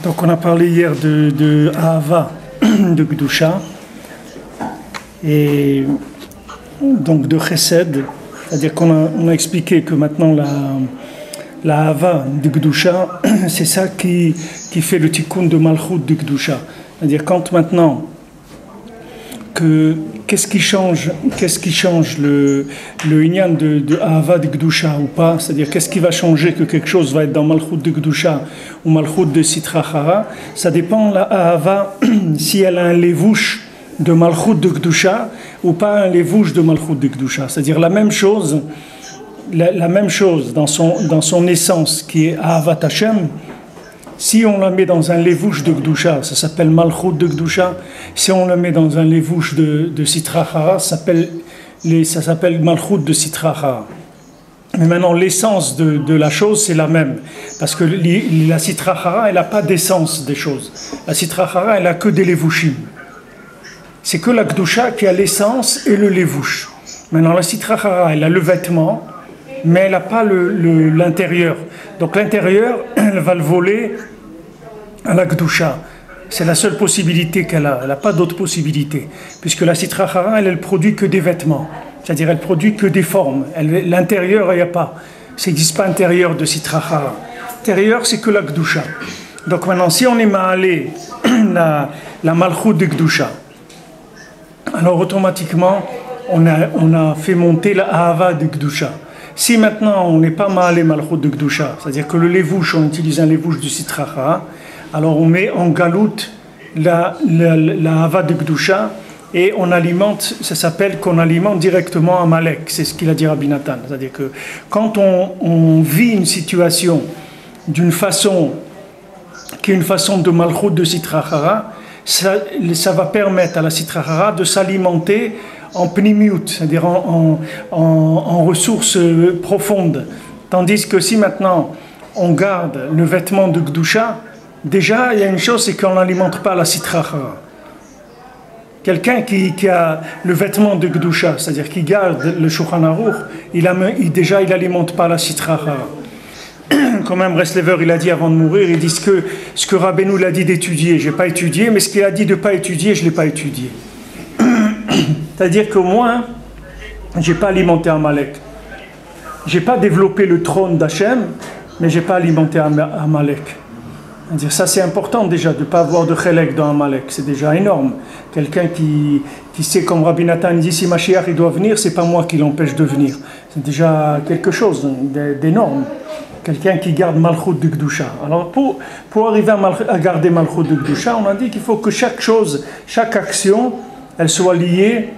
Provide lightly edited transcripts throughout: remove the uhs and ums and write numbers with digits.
Donc on a parlé hier de Ahava, de Gdusha, et donc de Chesed, c'est-à-dire qu'on a expliqué que maintenant la Ahava de Gdusha, c'est ça qui fait le tikkun de Malchut de Gdusha. C'est-à-dire quand maintenant, qu'est-ce qui change le inyan de Ahava de Gdusha ou pas, c'est-à-dire qu'est-ce qui va changer que quelque chose va être dans Malchut de Gdusha ou Malchut de Sitra Achara, ça dépend la Ahava si elle a un levouche de Malchut de Gdusha ou pas un levouche de Malchut de Gdusha, c'est-à-dire la même chose dans son essence qui est Ahavat Hashem. Si on la met dans un levouche de Gdusha, ça s'appelle Malchut de Gdusha. Si on la met dans un levouche de Sitra Achara, ça s'appelle Malchut de Sitra Achara. Mais maintenant, l'essence de la chose, c'est la même. Parce que la Sitra Achara, elle n'a pas d'essence des choses. La Sitra Achara, elle n'a que des levouchim. C'est que la Gdusha qui a l'essence et le levouche. Maintenant, la Sitra Achara, elle a le vêtement, mais elle n'a pas l'intérieur. Donc l'intérieur, elle va le voler à la Gdusha. C'est la seule possibilité qu'elle a. Elle n'a pas d'autre possibilité. Puisque la Sitra Achara, elle produit que des vêtements. C'est-à-dire elle produit que des formes. L'intérieur, il n'y a pas. Ça n'existe pas intérieur de Sitra Achara. L'intérieur, c'est que la Gdusha. Donc maintenant, si on est ma'alé la Malchut de Gdusha, alors automatiquement, on a fait monter la Ahava de Gdusha. Si maintenant on n'est pas ma'alé Malchut de Gdusha, c'est-à-dire que le levouche, on utilise un levouche de Sitra Achara, alors on met en galoute la Ahava de Gdusha et on alimente, ça s'appelle qu'on alimente directement Amalek, c'est ce qu'il a dit Rabbi Nathan. C'est-à-dire que quand on vit une situation d'une façon qui est une façon de Malchut de Sitra Achara, ça va permettre à la Sitra Achara de s'alimenter en pnimiut, c'est-à-dire en ressources profondes. Tandis que si maintenant on garde le vêtement de Gdusha, déjà il y a une chose, c'est qu'on n'alimente pas la Sitra Achara. Quelqu'un qui a le vêtement de Gdusha, c'est-à-dire qui garde le Shulchan Aruch, il n'alimente pas la Sitra Achara. Quand même, Breslever, il a dit avant de mourir, il dit ce que Rabbeinu l'a dit d'étudier, je n'ai pas étudié, mais ce qu'il a dit de ne pas étudier, je ne l'ai pas étudié. C'est-à-dire que moi, je n'ai pas alimenté Amalek. Je n'ai pas développé le trône d'Hachem, mais je n'ai pas alimenté Amalek. C'est-à-dire, ça c'est important déjà, de ne pas avoir de chélek dans Amalek, c'est déjà énorme. Quelqu'un qui sait, comme Rabbi Nathan dit, si Mashiach il doit venir, c'est pas moi qui l'empêche de venir. C'est déjà quelque chose d'énorme. Quelqu'un qui garde Malchut de Gdusha. Alors pour arriver à garder Malchut de Gdusha, on a dit qu'il faut que chaque chose, chaque action, elle soit liée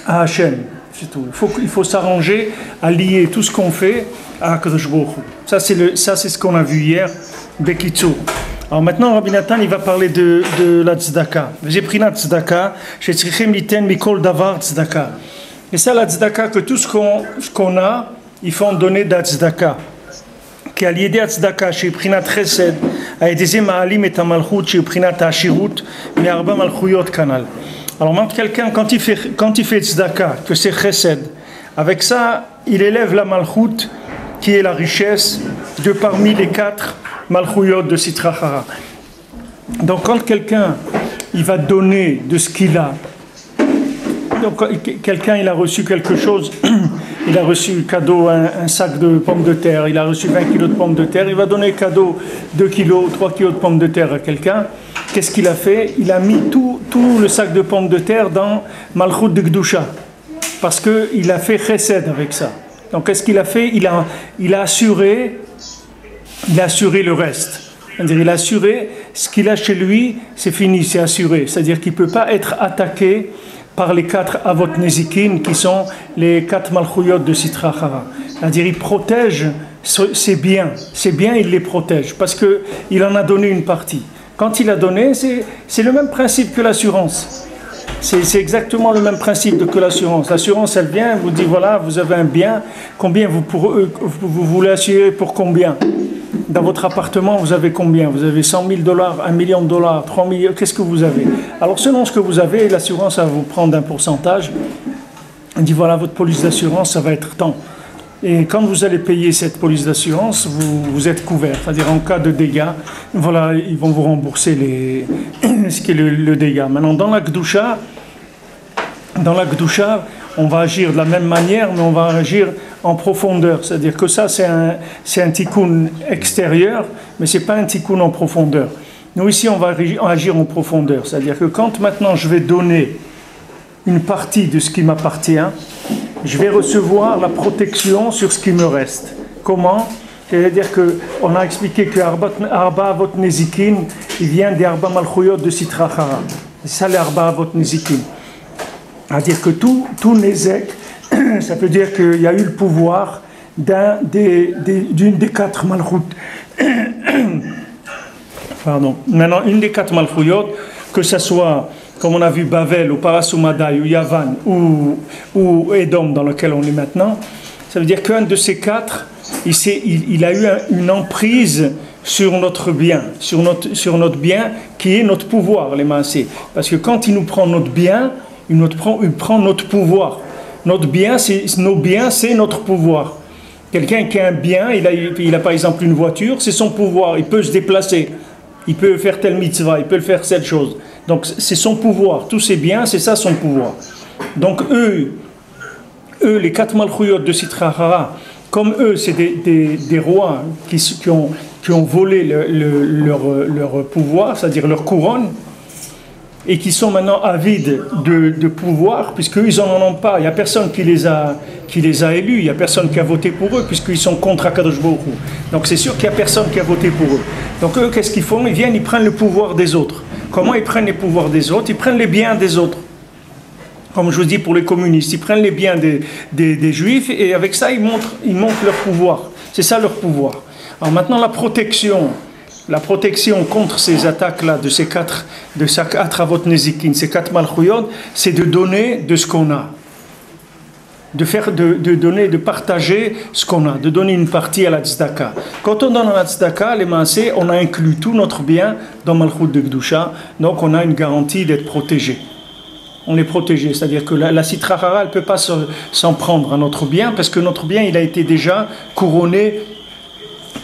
à Hachem. C'est tout. Il faut s'arranger à lier tout ce qu'on fait à Akadosh Baruch Hu. Ça c'est ce qu'on a vu hier, Bekitsour. Alors maintenant, Rabbi Nathan, il va parler de la tzedaka. J'ai pris la tzedaka, j'ai tzrichem liten mikol davar tzedaka. Et ça, la tzedaka, que tout ce qu'on a, il faut en donner de la tzedaka. Qui a lié à tzedaka, chez Prinat Chesed, a été ma'alim et amalchut, chez Prinat Ashirut, mais arba malchuyot kanal. Alors maintenant, quelqu'un, quand il fait tzedaka, que c'est Chesed, avec ça, il élève la malchut, qui est la richesse, de parmi les 4 malchuyot de Sitra Achara. Donc quand quelqu'un, il va donner de ce qu'il a, donc quelqu'un, il a reçu quelque chose, et il a reçu cadeau un sac de pommes de terre, il a reçu 20 kilos de pommes de terre, il va donner cadeau 2 kilos, 3 kilos de pommes de terre à quelqu'un. Qu'est-ce qu'il a fait? Il a mis tout le sac de pommes de terre dans Malchut de Gdusha, parce qu'il a fait chesed avec ça. Donc qu'est-ce qu'il a fait? Il a assuré le reste. C'est-à-dire il a assuré ce qu'il a chez lui, c'est fini, c'est assuré. C'est-à-dire qu'il ne peut pas être attaqué par les 4 avot nezikin qui sont les 4 malchouyot de Sitra Achara. C'est-à-dire il protège ses biens, il les protège parce qu'il en a donné une partie. Quand il a donné, c'est le même principe que l'assurance. C'est exactement le même principe que l'assurance. L'assurance, elle vient, vous dit voilà, vous avez un bien, combien vous voulez assurer pour combien? Dans votre appartement, vous avez combien? Vous avez 100 000 $, 1 million de dollars, 3 millions, qu'est-ce que vous avez? Alors selon ce que vous avez, l'assurance va vous prendre un pourcentage. Elle dit voilà, votre police d'assurance, ça va être tant. Et quand vous allez payer cette police d'assurance, vous êtes couvert. C'est-à-dire en cas de dégâts, voilà, ils vont vous rembourser ce qui est le dégât. Maintenant, dans la Gdusha, on va agir de la même manière, mais on va agir en profondeur. C'est-à-dire que ça, c'est un tikkun extérieur, mais ce n'est pas un tikkun en profondeur. Nous, ici, on va agir en profondeur. C'est-à-dire que quand maintenant je vais donner une partie de ce qui m'appartient, je vais recevoir la protection sur ce qui me reste. Comment? C'est-à-dire qu'on a expliqué que Arba Avot Nezikin, il vient des Arba Malchouyot de Sitra Achara. C'est ça les Arba Avot Nezikin. C'est-à-dire que tout Nezek, ça veut dire qu'il y a eu le pouvoir d'une des 4 Malchout. Pardon. Maintenant, une des 4 Malchouyot, que ce soit, comme on a vu, Bavel, ou Parasumadai, ou Yavan, ou Edom, dans lequel on est maintenant, ça veut dire qu'un de ces 4, il a eu une emprise sur notre bien, sur notre bien, qui est notre pouvoir, les maasés. Parce que quand il nous prend notre bien, il prend notre pouvoir. Nos biens, c'est notre pouvoir. Quelqu'un qui a un bien, il a par exemple une voiture, c'est son pouvoir, il peut se déplacer, il peut faire telle mitzvah, il peut faire cette chose. Donc c'est son pouvoir, tous ses biens, c'est ça son pouvoir. Donc eux les 4 malchouyot de Sitra Achara, comme eux, c'est des rois qui ont volé leur pouvoir, c'est-à-dire leur couronne, et qui sont maintenant avides de pouvoir, puisqu'ils n'en ont pas. Il n'y a personne qui les a élus, il n'y a personne qui a voté pour eux, puisqu'ils sont contre Akadosh Baruch Hu. Donc c'est sûr qu'il n'y a personne qui a voté pour eux. Donc eux, qu'est-ce qu'ils font? Ils viennent, ils prennent le pouvoir des autres. Comment ils prennent les pouvoirs des autres? Ils prennent les biens des autres. Comme je vous dis pour les communistes, ils prennent les biens des juifs, et avec ça, ils montrent leur pouvoir. C'est ça leur pouvoir. Alors maintenant, la protection contre ces attaques-là, de ces 4 avot nezikin, ces 4 malchouyot, c'est de donner de ce qu'on a. De donner, de partager ce qu'on a, de donner une partie à la tzedaka. Quand on donne à la tzedaka, les maasés, on a inclus tout notre bien dans Malchut de Gdusha, donc on a une garantie d'être protégé. On est protégé, c'est-à-dire que la Sitra Achara, elle ne peut pas s'en prendre à notre bien, parce que notre bien, il a été déjà couronné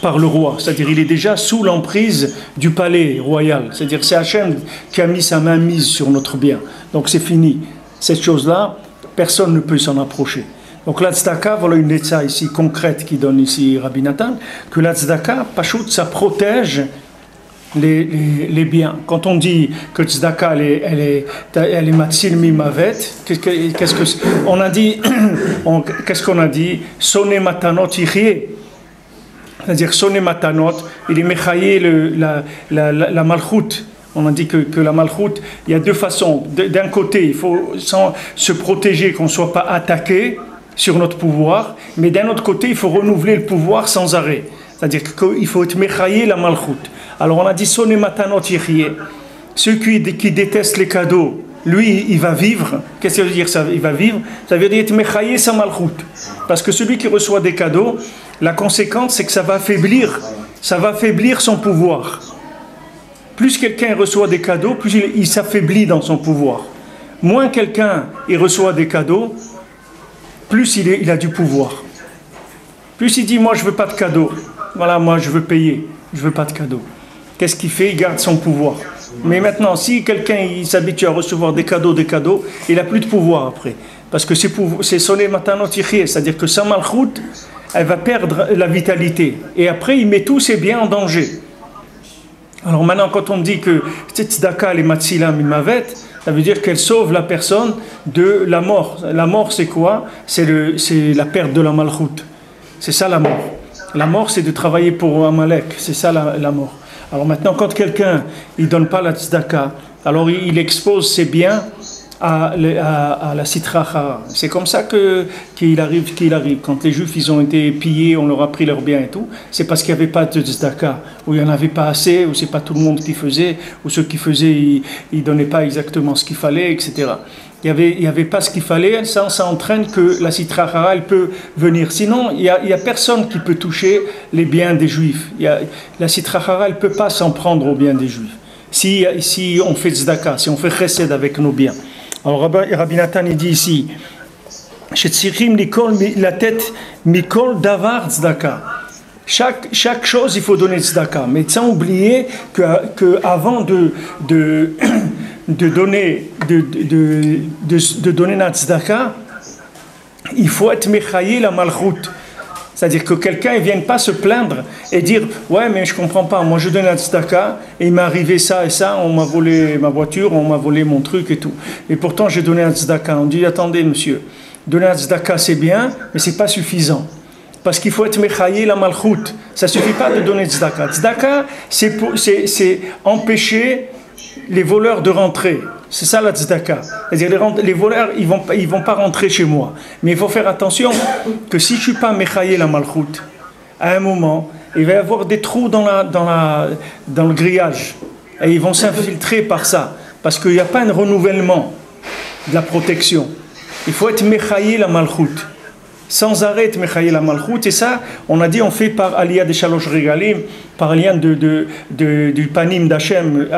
par le roi, c'est-à-dire il est déjà sous l'emprise du palais royal, c'est-à-dire c'est Hachem qui a mis sa main mise sur notre bien, donc c'est fini. Cette chose-là, personne ne peut s'en approcher. Donc la tzedaka, voilà une letza ici concrète qui donne ici Rabbi Nathan, que la tzedaka, pachout, ça protège les biens. Quand on dit que tzedaka, elle est matzil mimavet, qu'est-ce qu'on a dit? Qu'est-ce qu'on a dit? Soné matanot yichye. C'est-à-dire, Soné Matanot, il est mechaye la malchoute. On a dit que la malchoute, il y a 2 façons. D'un côté, il faut se protéger, qu'on ne soit pas attaqué sur notre pouvoir, mais d'un autre côté, il faut renouveler le pouvoir sans arrêt. C'est-à-dire qu'il faut être mechaye la malchoute. Alors on a dit Soné Matanot yichye. Ceux qui détestent les cadeaux, lui, il va vivre. Qu'est-ce que ça veut dire ça? Il va vivre. Ça veut dire être mechaye sa malchoute. Parce que celui qui reçoit des cadeaux, la conséquence, c'est que ça va affaiblir son pouvoir. Plus quelqu'un reçoit des cadeaux, plus il s'affaiblit dans son pouvoir. Moins quelqu'un reçoit des cadeaux, plus il a du pouvoir. Plus il dit, moi je veux pas de cadeaux. Voilà, moi je veux payer, je veux pas de cadeaux. Qu'est-ce qu'il fait? Il garde son pouvoir. Mais maintenant, si quelqu'un s'habitue à recevoir des cadeaux, il n'a plus de pouvoir après. Parce que c'est sonné matanot yichye, c'est-à-dire que sa malchout, elle va perdre la vitalité. Et après, il met tous ses biens en danger. Alors maintenant, quand on dit que tzedaka les matzila mimavet, ça veut dire qu'elle sauve la personne de la mort. La mort, c'est quoi? C'est la perte de la malchout. C'est ça la mort. La mort, c'est de travailler pour Amalek. C'est ça la mort. Alors maintenant, quand quelqu'un ne donne pas la tzedaka, alors il expose ses biens à la sitra hara. C'est comme ça qu'il arrive. Quand les Juifs ils ont été pillés, on leur a pris leurs biens et tout, c'est parce qu'il n'y avait pas de tzedaka, ou il n'y en avait pas assez, ou c'est pas tout le monde qui faisait, ou ceux qui faisaient, ils ne donnaient pas exactement ce qu'il fallait, etc. Il n'y avait pas ce qu'il fallait, ça entraîne que la sitra hara, elle peut venir. Sinon, il y a personne qui peut toucher les biens des Juifs. La sitra hara, elle ne peut pas s'en prendre aux biens des Juifs. Si on fait tzedaka, si on fait chesed avec nos biens. Alors Rabbi Nathan il dit ici, la tête mikol davar tzedaka. Chaque chose il faut donner tzedaka, mais sans oublier que avant de donner la tzedaka, il faut être mechaye la malchut. C'est-à-dire que quelqu'un ne vienne pas se plaindre et dire « Ouais, mais je ne comprends pas, moi je donne la tzedaka et il m'est arrivé ça et ça, on m'a volé ma voiture, on m'a volé mon truc et tout. Et pourtant j'ai donné la tzedaka. » On dit « Attendez monsieur, donner la tzedaka c'est bien, mais ce n'est pas suffisant. Parce qu'il faut être mechaye la malchut. Ça ne suffit pas de donner tzedaka. Tzedaka, c'est empêcher les voleurs de rentrer. C'est ça la tzedaka. C'est-à-dire les voleurs, ils vont pas rentrer chez moi. Mais il faut faire attention que si je ne suis pas mechaye la malchut, à un moment, il va y avoir des trous dans le grillage. Et ils vont s'infiltrer par ça. Parce qu'il n'y a pas un renouvellement de la protection. Il faut être mechaye la malchut. Sans arrêt mechaye la malchut. Et ça, on a dit, on fait par aliyah de shalosh regalim, par lien du panim d'Hachem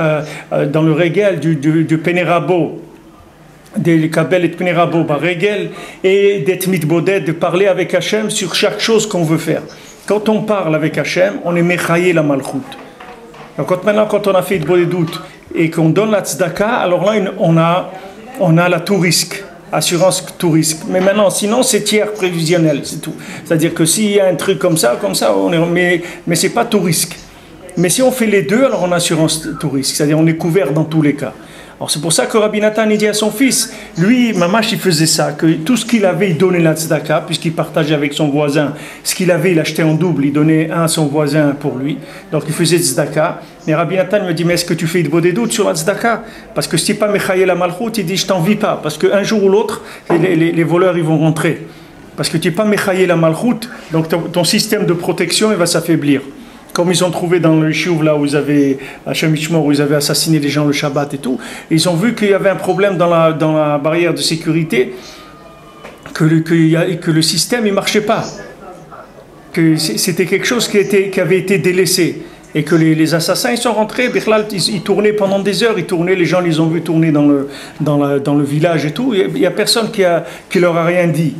dans le régel du Pénérabo, de Kabel et Pénérabo par régel, et d'être mitboded, de parler avec Hachem sur chaque chose qu'on veut faire. Quand on parle avec Hachem, on est mechaye la malchut. Donc quand on a fait de doute et qu'on donne la tzedaka, alors là on a la tout risque. Assurance tout risque. Mais maintenant, sinon, c'est tiers prévisionnel, c'est tout. C'est-à-dire que s'il y a un truc comme ça, mais c'est pas tout risque. Mais si on fait les deux, alors on a assurance tout risque. C'est-à-dire on est couvert dans tous les cas. Alors c'est pour ça que Rabbi Nathan il dit à son fils, lui, Mamash, il faisait ça, que tout ce qu'il avait, il donnait la tzedaka, puisqu'il partageait avec son voisin. Ce qu'il avait, il achetait en double, il donnait un à son voisin pour lui. Donc il faisait tzedaka. Mais Rabbi Nathan me dit, mais est-ce que tu fais des doutes sur la tzedaka? Parce que si pas mechaye la malchut, il dit, je t'envie pas. Parce qu'un jour ou l'autre, les voleurs, ils vont rentrer. Parce que tu n'es pas mechaye la malchut, donc ton système de protection, il va s'affaiblir. Comme ils ont trouvé dans le Chouv, là où ils avaient, à Shemishmor, où ils avaient assassiné les gens le Shabbat et tout, et ils ont vu qu'il y avait un problème dans la barrière de sécurité, que le système ne marchait pas, que c'était quelque chose qui avait été délaissé, et que les assassins ils sont rentrés, ils tournaient pendant des heures, les gens les ont vus tourner dans le village et tout, il n'y a personne qui leur a rien dit.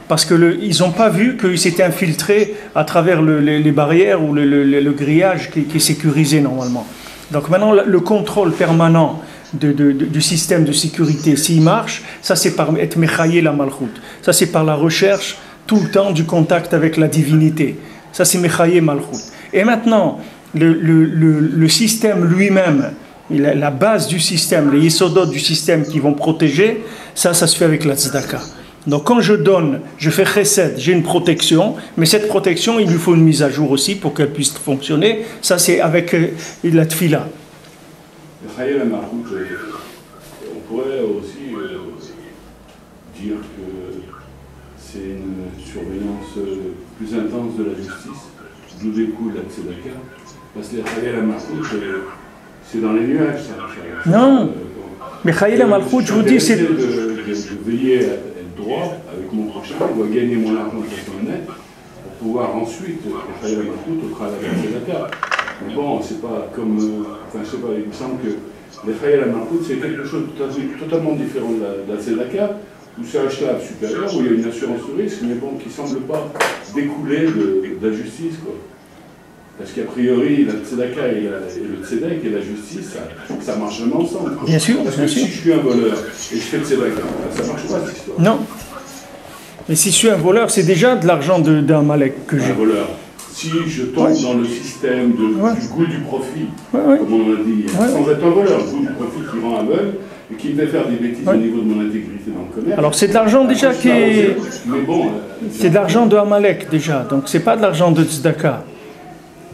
Parce qu'ils n'ont pas vu qu'ils s'étaient infiltrés à travers les barrières ou le grillage qui est sécurisé normalement. Donc maintenant, le contrôle permanent du système de sécurité, s'il marche, ça c'est par être mechaye la malchut. Ça c'est par la recherche tout le temps du contact avec la divinité. Ça c'est mechaye malchut. Et maintenant, le système lui-même, la base du système, les yesodot du système qui vont protéger, ça se fait avec la tzedaka. Donc quand je donne, je fais chesed, j'ai une protection, mais cette protection, il lui faut une mise à jour aussi pour qu'elle puisse fonctionner. Ça, c'est avec la tfila. On pourrait aussi dire que c'est une surveillance plus intense de la justice, d'où découle la tzedaka, parce que la malchut, c'est dans les nuages. Ça. Non, mais la malchut, je vous dis, c'est... de veiller droit avec mon prochain, je dois gagner mon argent personnel pour pouvoir ensuite faire la malchut au travers de la tzedaka. Mais bon, c'est pas comme. Enfin, je sais pas, il me semble que les chayes la malchut, c'est quelque chose de totalement différent de la tzedaka, où c'est un shlab supérieur, où il y a une assurance de risque, mais bon, qui ne semble pas découler de la justice, quoi. Parce qu'a priori, la tzedaka et le tzedek et la justice, ça marche jamais ensemble. Bien sûr, parce bien que sûr. si je suis un voleur et je fais tzedaka, ça marche pas cette histoire. Non. Mais si je suis un voleur, c'est déjà de l'argent d'un Malek que j'ai. Un voleur. Si je tombe dans le système du goût du profit, comme on l'a dit, sans être un voleur, le goût du profit qui rend aveugle et qui me fait faire des bêtises au niveau de mon intégrité dans le commerce. Alors c'est de l'argent déjà qui est... Mais bon... c'est de l'argent de Amalek déjà, donc c'est pas de l'argent de tzedaka.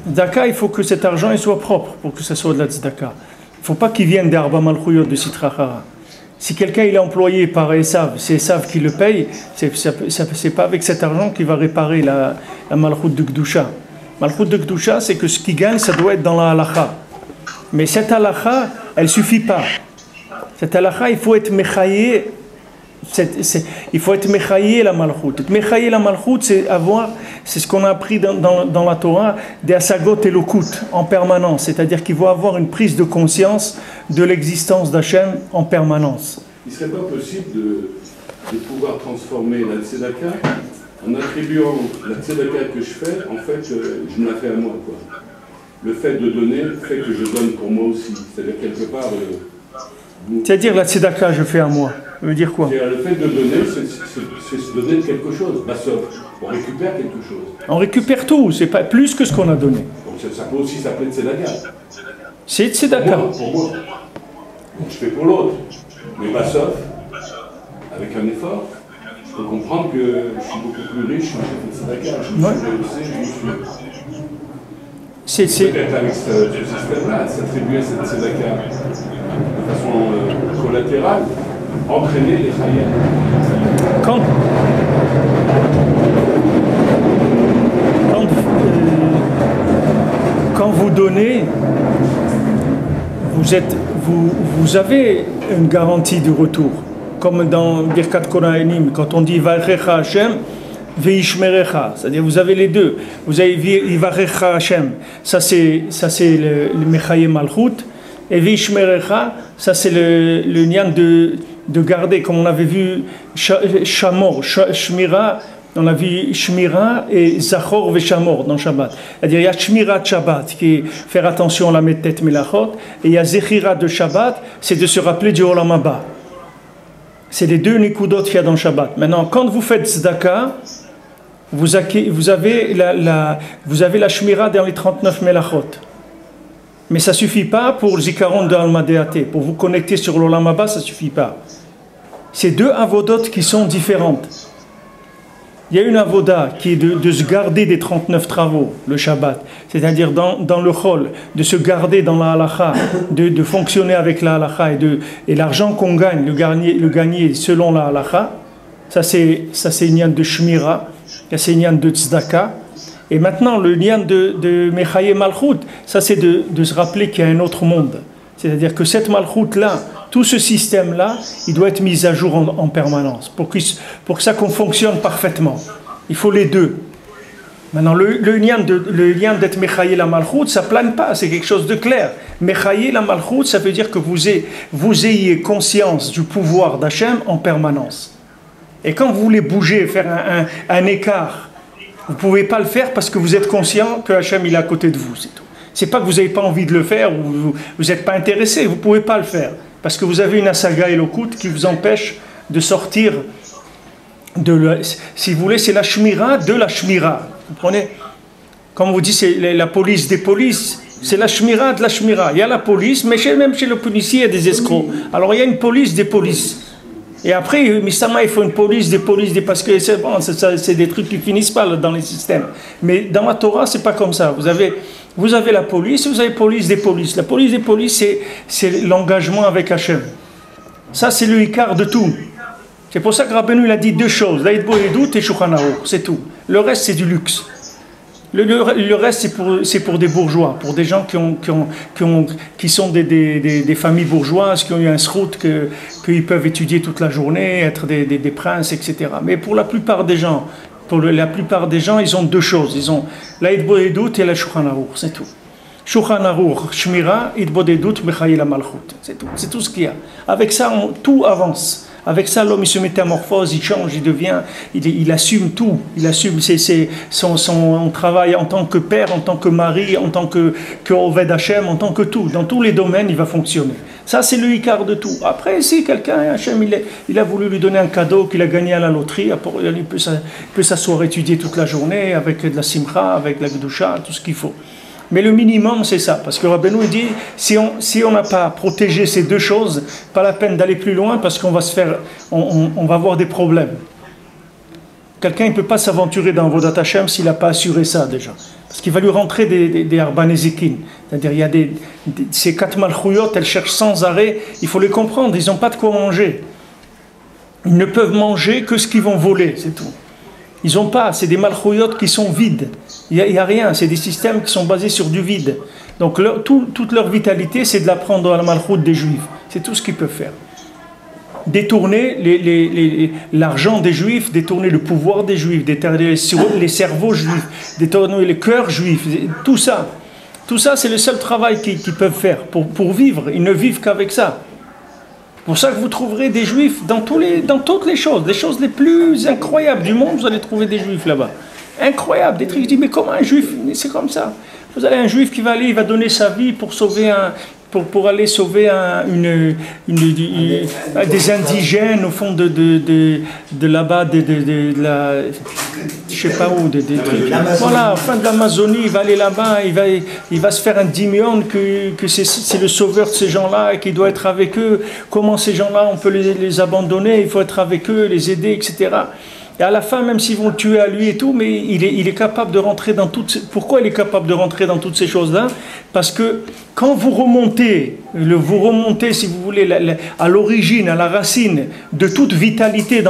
Tzedaka, il faut que cet argent il soit propre pour que ce soit de la tzedaka. Il ne faut pas qu'il vienne d'Arba Malchouyot de Sitrachara. Si quelqu'un il est employé par Esav, c'est Esav qui le paye, c'est pas avec cet argent qu'il va réparer la Malchut de Gdusha. Malchut de Gdusha, c'est que ce qu'il gagne, ça doit être dans la halakha. Mais cette halakha, elle ne suffit pas. Cette halakha, il faut être mechaye. Il faut être mechaye la Malchut. Mechaye la Malchut, c'est ce qu'on a appris dans la Torah, des asagot et lokut, en permanence. C'est-à-dire qu'il faut avoir une prise de conscience de l'existence d'Hachem en permanence. Il ne serait pas possible de pouvoir transformer la tzedaka en attribuant la tzedaka que je fais, en fait, je me la fais à moi, quoi. Le fait de donner fait que je donne pour moi aussi. C'est-à-dire quelque part... c'est-à-dire la tzedaka, je fais à moi. Ça veut dire quoi? Le fait de donner, c'est se donner quelque chose. On récupère quelque chose. On récupère tout, c'est pas plus que ce qu'on a donné. Donc ça peut aussi s'appeler tzedaka. C'est tzedaka. Pour moi. Donc je fais pour l'autre. Mais sauf, avec un effort, je peux comprendre que je suis beaucoup plus riche quand je fais tzedaka. Je me suis réussi, peut-être avec ce système-là, s'attribuer cette tzedaka de façon collatérale, entraîner les chayens. Quand vous donnez, vous avez une garantie de retour. Comme dans Birkat Koranim, quand on dit Varecha Hashem, Veishmerecha, c'est-à-dire vous avez les deux. Vous avez Varecha Hashem, ça c'est le Mechaye Malchut, et Veishmerecha, ça c'est le nian de garder, comme on avait vu Shamor, Shmira. On a vu Shmira et Zachor Veshamor dans Shabbat. C'est-à-dire il y a Shmira de Shabbat qui est faire attention à la Mettet Melachot, et il y a Zechira de Shabbat, c'est de se rappeler du Olam Haba. C'est les deux Nikudot qu'il y a dans Shabbat. Maintenant, quand vous faites Tzedaka, vous avez la Shmira dans les 39 Melachot. Mais ça ne suffit pas pour le Zikaron de Almadeate. Pour vous connecter sur l'Olam Haba, ça ne suffit pas. C'est deux avodot qui sont différentes. Il y a une avoda qui est de se garder des 39 travaux, le Shabbat, c'est-à-dire dans le chol, de se garder dans la halakha, de fonctionner avec la halakha et l'argent qu'on gagne, le gagner selon la halakha. Ça c'est une nian de Shmira, c'est une nian de Tzedaka. Et maintenant le nian de Mechaye Malchut, ça c'est de se rappeler qu'il y a un autre monde. C'est-à-dire que cette Malchut-là, tout ce système-là, il doit être mis à jour en permanence pour que ça fonctionne parfaitement. Il faut les deux. Maintenant, le lien d'être Mechaye la Malchut, ça ne plane pas, c'est quelque chose de clair. Mechaye la Malchut, ça veut dire que vous ayez conscience du pouvoir d'Hachem en permanence. Et quand vous voulez bouger, faire un écart, vous ne pouvez pas le faire parce que vous êtes conscient que Hachem il est à côté de vous, c'est tout. C'est pas que vous n'avez pas envie de le faire ou vous n'êtes pas intéressé, vous ne pouvez pas le faire. Parce que vous avez une asaga elokut qui vous empêche de sortir si vous voulez, c'est la shmira de la shmira. Vous comprenez? Comme on vous dit, c'est la police des polices, c'est la shmira de la shmira. Il y a la police, mais même chez le policier, il y a des escrocs. Alors il y a une police des polices. Et après, Mistama, il faut une police des polices, parce que c'est des trucs qui finissent pas là, dans les systèmes. Mais dans la Torah, c'est pas comme ça. Vous avez la police, vous avez police des polices. La police des polices, c'est l'engagement avec Hachem. Ça, c'est le Ikar de tout. C'est pour ça que Rabbeinu, il a dit deux choses, l'Aïd Boedut et Shulchan Aruch, c'est tout. Le reste, c'est du luxe. Le reste, c'est pour des bourgeois, pour des gens qui sont des familles bourgeoises, qui ont eu un srout, qu'ils peuvent étudier toute la journée, être des princes, etc. Mais pour la plupart des gens, ils ont deux choses. Ils ont l'Aïd Boedut et la Shulchan Aruch, c'est tout. Shulchan Aruch, Shmira, Aïd Boedut, Mechaye la Malchut, c'est tout. C'est tout ce qu'il y a. Avec ça, tout avance. Avec ça, l'homme, il se métamorphose, il change, il devient, il assume tout. Il assume son travail en tant que père, en tant que mari, en tant que Oved Hashem, en tant que tout. Dans tous les domaines, il va fonctionner. Ça, c'est le Icar de tout. Après, si quelqu'un, Hashem, il a voulu lui donner un cadeau qu'il a gagné à la loterie, il peut s'asseoir étudier toute la journée avec de la simcha, avec la gdusha, tout ce qu'il faut. Mais le minimum, c'est ça. Parce que Rabbeinu dit, si on n'a pas protégé ces deux choses, pas la peine d'aller plus loin parce qu'on va on va avoir des problèmes. Quelqu'un ne peut pas s'aventurer dans Avodat Hashem s'il n'a pas assuré ça déjà. Parce qu'il va lui rentrer des arbanézikin. C'est-à-dire, il y a ces 4 malchouyot, elles cherchent sans arrêt, il faut les comprendre, ils n'ont pas de quoi manger. Ils ne peuvent manger que ce qu'ils vont voler, c'est tout. Ils n'ont pas, c'est des malchouyot qui sont vides. Il n'y a rien, c'est des systèmes qui sont basés sur du vide. Donc toute leur vitalité, c'est de la prendre à la malchoute des juifs. C'est tout ce qu'ils peuvent faire. Détourner l'argent des juifs, détourner le pouvoir des juifs, détourner les cerveaux juifs, détourner les cœurs juifs, tout ça. Tout ça, c'est le seul travail qu'ils peuvent faire pour vivre. Ils ne vivent qu'avec ça. C'est pour ça que vous trouverez des juifs dans toutes les choses les plus incroyables du monde, vous allez trouver des juifs là-bas. Incroyable, des trucs. Je dis, mais comment un juif, c'est comme ça. Vous avez un juif qui va aller, il va donner sa vie pour sauver pour aller sauver des indigènes au fond de là-bas, de la, je sais pas où, voilà, au fin de l'Amazonie, il va aller là-bas, il va se faire un dimion que c'est le sauveur de ces gens-là et qu'il doit être avec eux. Comment ces gens-là, on peut les abandonner, il faut être avec eux, les aider, etc. Et à la fin, même s'ils vont le tuer à lui et tout, mais il est capable de rentrer dans toutes... Pourquoi il est capable de rentrer dans toutes ces choses-là? Parce que quand vous remontez, si vous voulez, à l'origine, à la racine de toute vitalité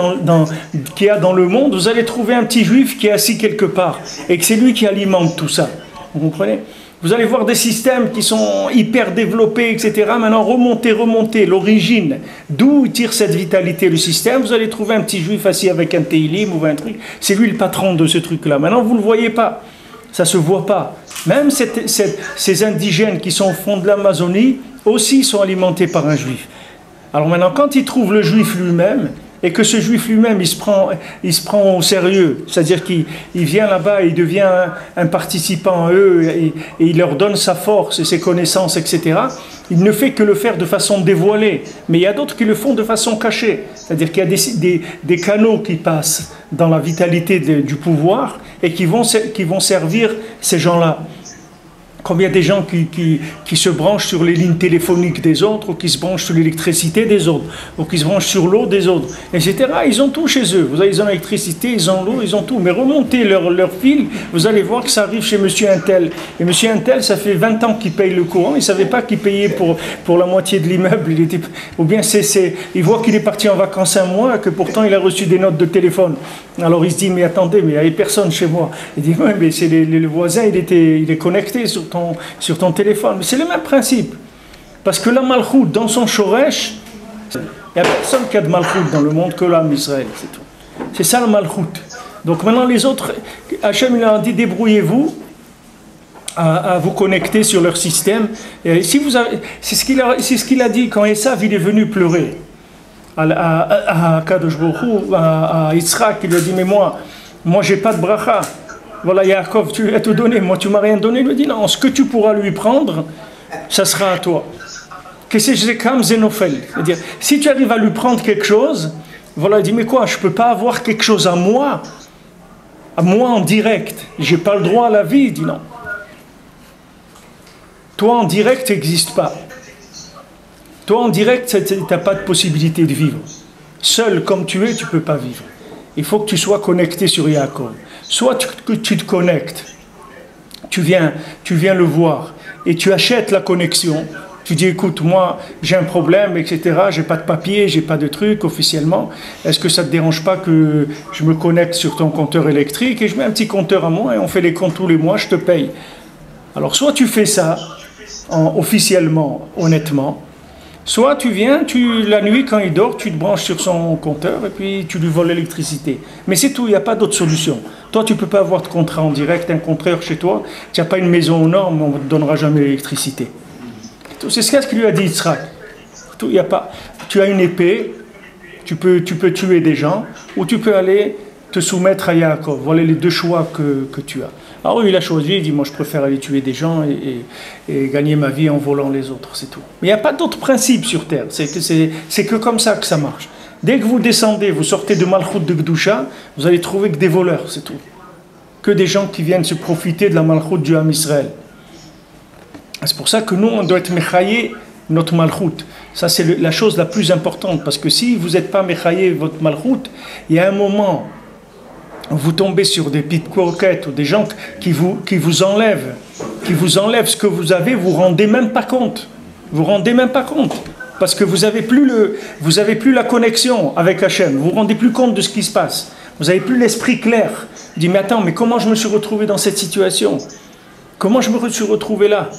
qu'il y a dans le monde, vous allez trouver un petit juif qui est assis quelque part et que c'est lui qui alimente tout ça. Vous comprenez? Vous allez voir des systèmes qui sont hyper développés, etc. Maintenant, remontez l'origine. D'où tire cette vitalité le système? Vous allez trouver un petit juif assis avec un teilim ou un truc. C'est lui le patron de ce truc-là. Maintenant, vous ne le voyez pas. Ça ne se voit pas. Même ces indigènes qui sont au fond de l'Amazonie aussi sont alimentés par un juif. Alors maintenant, quand il trouve le juif lui-même, et que ce juif lui-même, il se prend au sérieux, c'est-à-dire qu'il vient là-bas, il devient un participant à eux, et il leur donne sa force et ses connaissances, etc. Il ne fait que le faire de façon dévoilée, mais il y a d'autres qui le font de façon cachée, c'est-à-dire qu'il y a des canaux qui passent dans la vitalité du pouvoir et qui vont servir ces gens-là. Combien des gens qui se branchent sur les lignes téléphoniques des autres, ou qui se branchent sur l'électricité des autres, ou qui se branchent sur l'eau des autres, etc. Ils ont tout chez eux. Ils ont l'électricité, ils ont l'eau, ils ont tout. Mais remontez leur fil, vous allez voir que ça arrive chez monsieur Untel. Et monsieur Untel, ça fait 20 ans qu'il paye le courant, il ne savait pas qu'il payait pour la moitié de l'immeuble. Ou bien il voit qu'il est parti en vacances un mois, que pourtant il a reçu des notes de téléphone. Alors il se dit, mais attendez, mais il n'y avait personne chez moi. Il dit, oui, mais c'est le voisin, il est connecté sur ton téléphone. Mais c'est le même principe. Parce que la malchoute, dans son shoresh, il n'y a personne qui a de malchoute dans le monde que l'âme d'Israël, c'est tout. C'est ça la malchoute. Donc maintenant les autres, Hachem il a dit, débrouillez-vous à vous connecter sur leur système. Et si vous avez, c'est ce qu'il a dit quand Esav il est venu pleurer. À Kadosh Baruch Hu, à Yitzhak, il lui a dit, mais moi j'ai pas de bracha. Voilà, Yaakov, tu as tout donné, moi tu m'as rien donné. Il lui dit, non, ce que tu pourras lui prendre, ça sera à toi. Que c'est comme Zénophel. C'est-à-dire, si tu arrives à lui prendre quelque chose, voilà, il dit, mais quoi, je ne peux pas avoir quelque chose à moi en direct. Je n'ai pas le droit à la vie. Il dit, non. Toi en direct, tu n'existes pas. Toi en direct, tu n'as pas de possibilité de vivre. Seul comme tu es, tu ne peux pas vivre. Il faut que tu sois connecté sur Yaakov. Soit tu te connectes, tu viens le voir et tu achètes la connexion. Tu dis, écoute, moi j'ai un problème, etc. J'ai pas de papier, j'ai pas de truc officiellement. Est-ce que ça te dérange pas que je me connecte sur ton compteur électrique et je mets un petit compteur à moi et on fait les comptes tous les mois, je te paye. Alors soit tu fais ça officiellement, honnêtement. Soit tu viens, la nuit quand il dort, tu te branches sur son compteur et puis tu lui voles l'électricité. Mais c'est tout, il n'y a pas d'autre solution. Toi, tu ne peux pas avoir de contrat en direct, un compteur chez toi. Tu n'as pas une maison aux normes, on ne te donnera jamais l'électricité. C'est ce qu'il lui a dit Yitzhak. Tu as une épée, tu peux tuer des gens, ou tu peux aller te soumettre à Yaakov. Voilà les deux choix que tu as. Alors il a choisi, il dit, moi je préfère aller tuer des gens et gagner ma vie en volant les autres, c'est tout. Mais il n'y a pas d'autre principe sur terre, c'est que comme ça que ça marche. Dès que vous descendez, vous sortez de Malchut de Gdusha, vous allez trouver que des voleurs, c'est tout. Que des gens qui viennent se profiter de la Malchut du Ham Israël. C'est pour ça que nous, on doit être mechaye notre Malchut. Ça, c'est la chose la plus importante, parce que si vous n'êtes pas mechaye votre Malchut, il y a un moment... vous tombez sur des petites coquettes ou des gens qui vous enlèvent ce que vous avez, vous ne rendez même pas compte. Vous ne rendez même pas compte. Parce que vous n'avez plus la connexion avec Hachem. Vous ne vous rendez plus compte de ce qui se passe. Vous n'avez plus l'esprit clair. Vous dites, mais attends, mais comment je me suis retrouvé dans cette situation? Comment je me suis retrouvé là?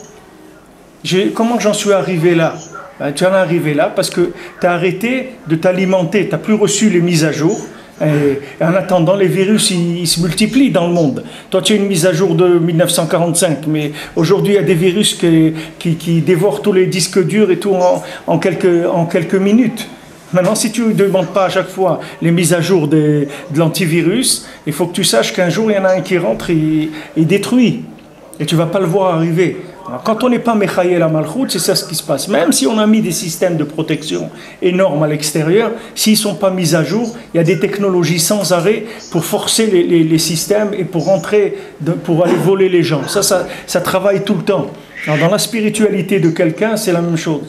Comment j'en suis arrivé là? Ben, tu en es arrivé là parce que tu as arrêté de t'alimenter. Tu n'as plus reçu les mises à jour. Et en attendant, les virus, ils se multiplient dans le monde. Toi, tu as une mise à jour de 1945, mais aujourd'hui, il y a des virus qui dévorent tous les disques durs et tout en quelques minutes. Maintenant, si tu ne demandes pas à chaque fois les mises à jour de l'antivirus, il faut que tu saches qu'un jour, il y en a un qui rentre et détruit. Et tu ne vas pas le voir arriver. Alors, quand on n'est pas mechaye la malchut, c'est ça ce qui se passe. Même si on a mis des systèmes de protection énormes à l'extérieur, s'ils ne sont pas mis à jour, il y a des technologies sans arrêt pour forcer les systèmes et pour aller voler les gens. Ça travaille tout le temps. Alors, dans la spiritualité de quelqu'un, c'est la même chose.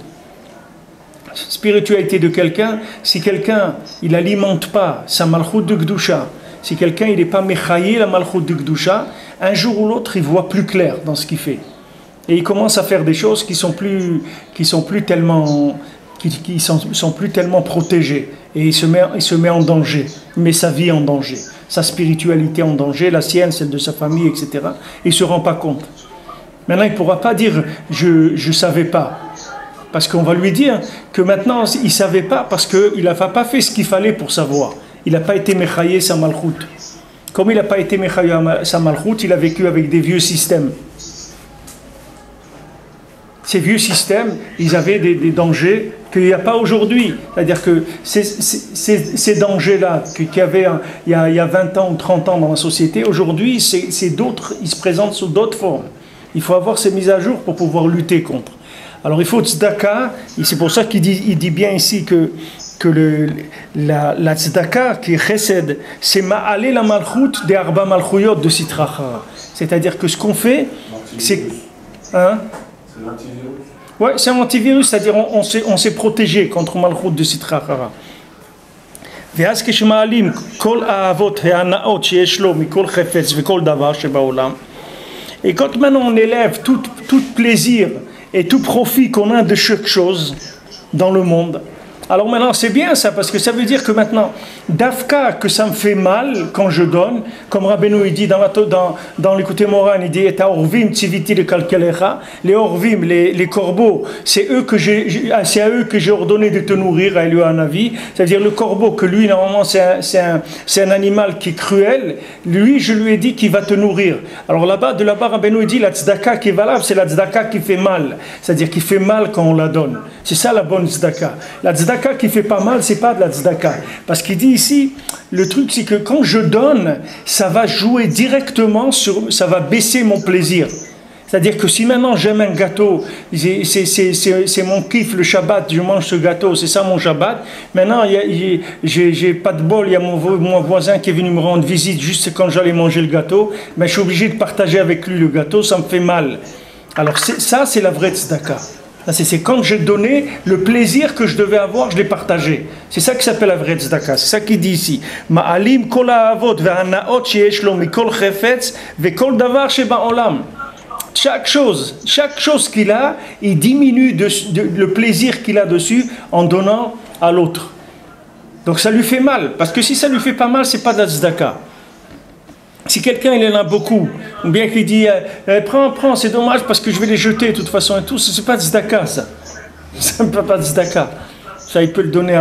Spiritualité de quelqu'un, si quelqu'un il n'alimente pas sa malchut de Gdusha, si quelqu'un il n'est pas mechaye la malchut de Gdusha, un jour ou l'autre il voit plus clair dans ce qu'il fait. Et il commence à faire des choses qui sont plus tellement protégées. Et il se met en danger. Il met sa vie en danger. Sa spiritualité en danger, la sienne, celle de sa famille, etc. Et il ne se rend pas compte. Maintenant, il ne pourra pas dire « je ne savais pas ». Parce qu'on va lui dire que maintenant, il ne savait pas parce qu'il n'a pas fait ce qu'il fallait pour savoir. Il n'a pas été mechaye sa malchut. Comme il n'a pas été mechaye sa malchut, il a vécu avec des vieux systèmes. Ces vieux systèmes, ils avaient des dangers qu'il n'y a pas aujourd'hui. C'est-à-dire que ces dangers-là qu'il y avait il y a 20 ans ou 30 ans dans la société, aujourd'hui, c'est d'autres, ils se présentent sous d'autres formes. Il faut avoir ces mises à jour pour pouvoir lutter contre. Alors il faut tzedaka, et c'est pour ça qu'il dit bien ici que la tzedaka qui est chesed, c'est ma'ale la malchut de arba malchuyot de sitracha. C'est-à-dire que ce qu'on fait, c'est... Hein? Oui, c'est un antivirus, c'est-à-dire on s'est protégé contre Malchut de Sitra Achara. Et quand maintenant on élève tout plaisir et tout profit qu'on a de chaque chose dans le monde, alors maintenant c'est bien ça, parce que ça veut dire que maintenant, d'Afka, que ça me fait mal quand je donne, comme Rabbeinu il dit dans l'écouté Moran, il dit « Orvim tziviti le kalkalecha » les Orvim, les corbeaux, c'est à eux que j'ai ordonné de te nourrir, à Eliyahu Hanavi. C'est-à-dire le corbeau, que lui normalement c'est un animal qui est cruel, lui je lui ai dit qu'il va te nourrir. Alors de là-bas Rabbeinu il dit la tzedaka qui est valable, c'est la tzedaka qui fait mal. C'est-à-dire qui fait mal quand on la donne. C'est ça la bonne tzedaka. La tzedaka qui fait pas mal, c'est pas de la tzedaka. Parce qu'il dit ici, le truc c'est que quand je donne, ça va jouer directement ça va baisser mon plaisir. C'est-à-dire que si maintenant j'aime un gâteau, c'est mon kiff le Shabbat, je mange ce gâteau, c'est ça mon Shabbat. Maintenant, j'ai pas de bol, il y a mon voisin qui est venu me rendre visite juste quand j'allais manger le gâteau, mais je suis obligé de partager avec lui le gâteau, ça me fait mal. Alors ça, c'est la vraie tzedaka. C'est quand j'ai donné le plaisir que je devais avoir, je l'ai partagé. C'est ça qui s'appelle la vraie tzedaka. C'est ça qu'il dit ici. Ma'alim kol ha'avot ve'hanaot sheyesh lo mikol chefetz ve'kol davar sheba'olam. Chaque chose qu'il a, il diminue le plaisir qu'il a dessus en donnant à l'autre. Donc ça lui fait mal. Parce que si ça lui fait pas mal, c'est pas de la tzedaka. Si quelqu'un il en a beaucoup, ou bien qu'il dit prends, c'est dommage parce que je vais les jeter de toute façon et tout, c'est pas de tzedaka ça. Ça ne peut pas de tzedaka. Ça il peut le donner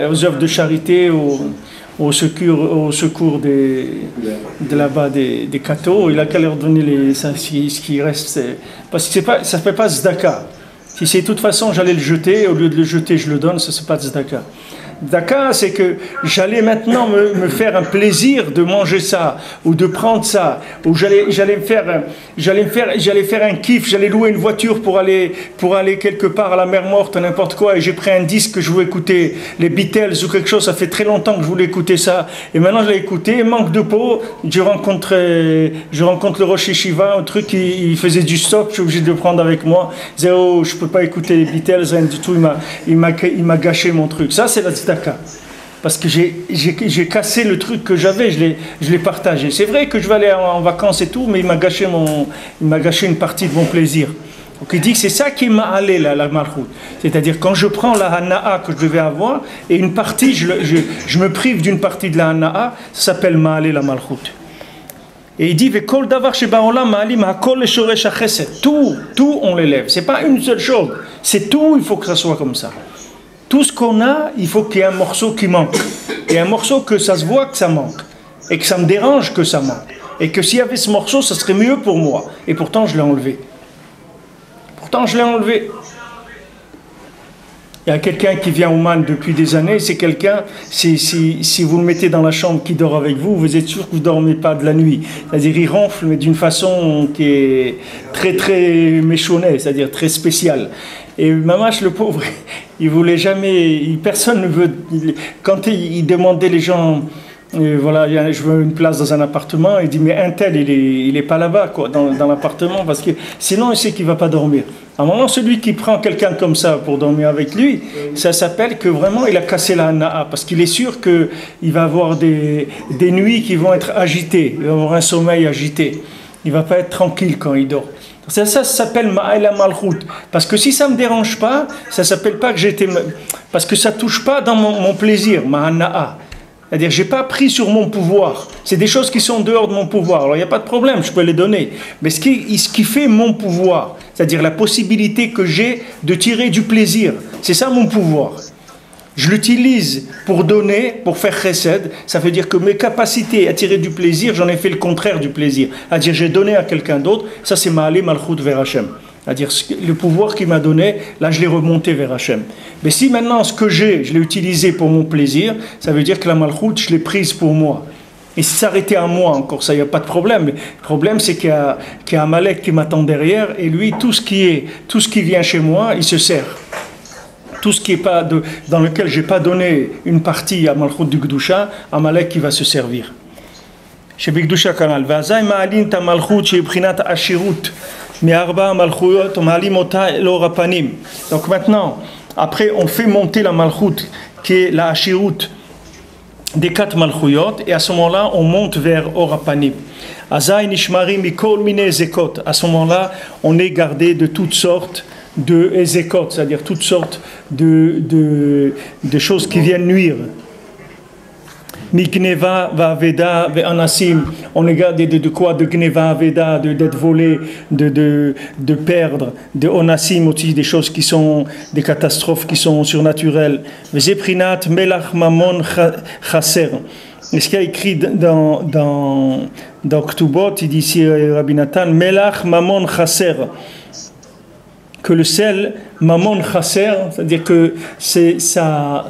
aux œuvres de charité, au secours de là-bas des cathos. Il a qu'à leur donner ce qui reste. Parce que ça ne fait pas tzedaka. Si c'est de toute façon j'allais le jeter, au lieu de le jeter je le donne, ça c'est pas tzedaka. Tzedaka, c'est que j'allais maintenant me faire un plaisir de manger ça, ou de prendre ça, ou j'allais faire un kiff, j'allais louer une voiture pour aller quelque part à la mer Morte, n'importe quoi, et j'ai pris un disque que je voulais écouter, les Beatles ou quelque chose, ça fait très longtemps que je voulais écouter ça, et maintenant je l'ai écouté, manque de peau, je rencontre le Rosh Yeshiva, un truc, il faisait du stop, je suis obligé de le prendre avec moi, il disait, oh, je peux pas écouter les Beatles, rien du tout, il m'a gâché mon truc. Ça, c'est la tzedaka. Parce que j'ai cassé le truc que j'avais, je l'ai partagé. C'est vrai que je vais aller en vacances et tout, mais il m'a gâché une partie de mon plaisir. Donc il dit que c'est ça qui m'a allé la malchout. C'est-à-dire quand je prends la hana'a que je devais avoir, et une partie, je me prive d'une partie de la hana'a, ça s'appelle ma'alé la malchout. Et il dit tout on l'élève. C'est pas une seule chose. C'est tout, il faut que ça soit comme ça. Tout ce qu'on a, il faut qu'il y ait un morceau qui manque. Et un morceau que ça se voit que ça manque. Et que ça me dérange que ça manque. Et que s'il y avait ce morceau, ça serait mieux pour moi. Et pourtant, je l'ai enlevé. Il y a quelqu'un qui vient au Man depuis des années, c'est quelqu'un, si vous le mettez dans la chambre qui dort avec vous, vous êtes sûr que vous ne dormez pas de la nuit. C'est-à-dire il ronfle, mais d'une façon qui est très très méchonnée, c'est-à-dire très spéciale. Et Mamash, le pauvre, il voulait jamais, personne ne veut, quand il demandait les gens, voilà, je veux une place dans un appartement, il dit mais un tel, il est pas là-bas, quoi, dans l'appartement, parce que sinon il sait qu'il va pas dormir. À un moment, celui qui prend quelqu'un comme ça pour dormir avec lui, ça s'appelle que vraiment il a cassé la hana'a, parce qu'il est sûr qu'il va avoir des nuits qui vont être agitées, il va avoir un sommeil agité, il va pas être tranquille quand il dort. Ça s'appelle ma'ala malchout, parce que si ça me dérange pas, ça s'appelle pas que j'étais, parce que ça touche pas dans mon plaisir, ma hana'a. C'est-à-dire, je n'ai pas pris sur mon pouvoir. C'est des choses qui sont dehors de mon pouvoir. Alors, il n'y a pas de problème, je peux les donner. Mais ce qui fait mon pouvoir, c'est-à-dire la possibilité que j'ai de tirer du plaisir, c'est ça mon pouvoir. Je l'utilise pour donner, pour faire chesed. Ça veut dire que mes capacités à tirer du plaisir, j'en ai fait le contraire du plaisir. C'est-à-dire, j'ai donné à quelqu'un d'autre. Ça, c'est ma'alé malchout vers Hachem. C'est-à-dire, le pouvoir qu'il m'a donné, là, je l'ai remonté vers Hachem. Mais si maintenant, ce que j'ai, je l'ai utilisé pour mon plaisir, ça veut dire que la malchout, je l'ai prise pour moi. Et si ça s'arrêtait à moi, encore ça, il n'y a pas de problème. Le problème, c'est qu'il y a un Malek qui m'attend derrière, et lui, tout ce qui vient chez moi, il se sert. Tout ce qui est pas dans lequel je n'ai pas donné une partie à malchout du Gdusha, un Malek qui va se servir. Chez Bigdusha Kanal, Vazai ma'alin ta malchout chez Prinat Ashirut. Donc maintenant, après on fait monter la malchout qui est la ashirut des 4 malchouyot, et à ce moment-là on monte vers Orapanim. À ce moment-là on est gardé de toutes sortes de ezekot, c'est-à-dire toutes sortes de choses qui viennent nuire. Migneva va Veda ve Anasim, on est gardé de quoi? De Gneva Veda, d'être volé, de perdre, de Onasim aussi, des choses qui sont des catastrophes qui sont surnaturelles. Zeprinat Melach Mamon Chaser. Et ce qu'il y a écrit dans Ktubot, il dit ici Rabbi Nathan, Melach Mamon Chaser. Que le sel, Mamon Chaser, c'est-à-dire que ça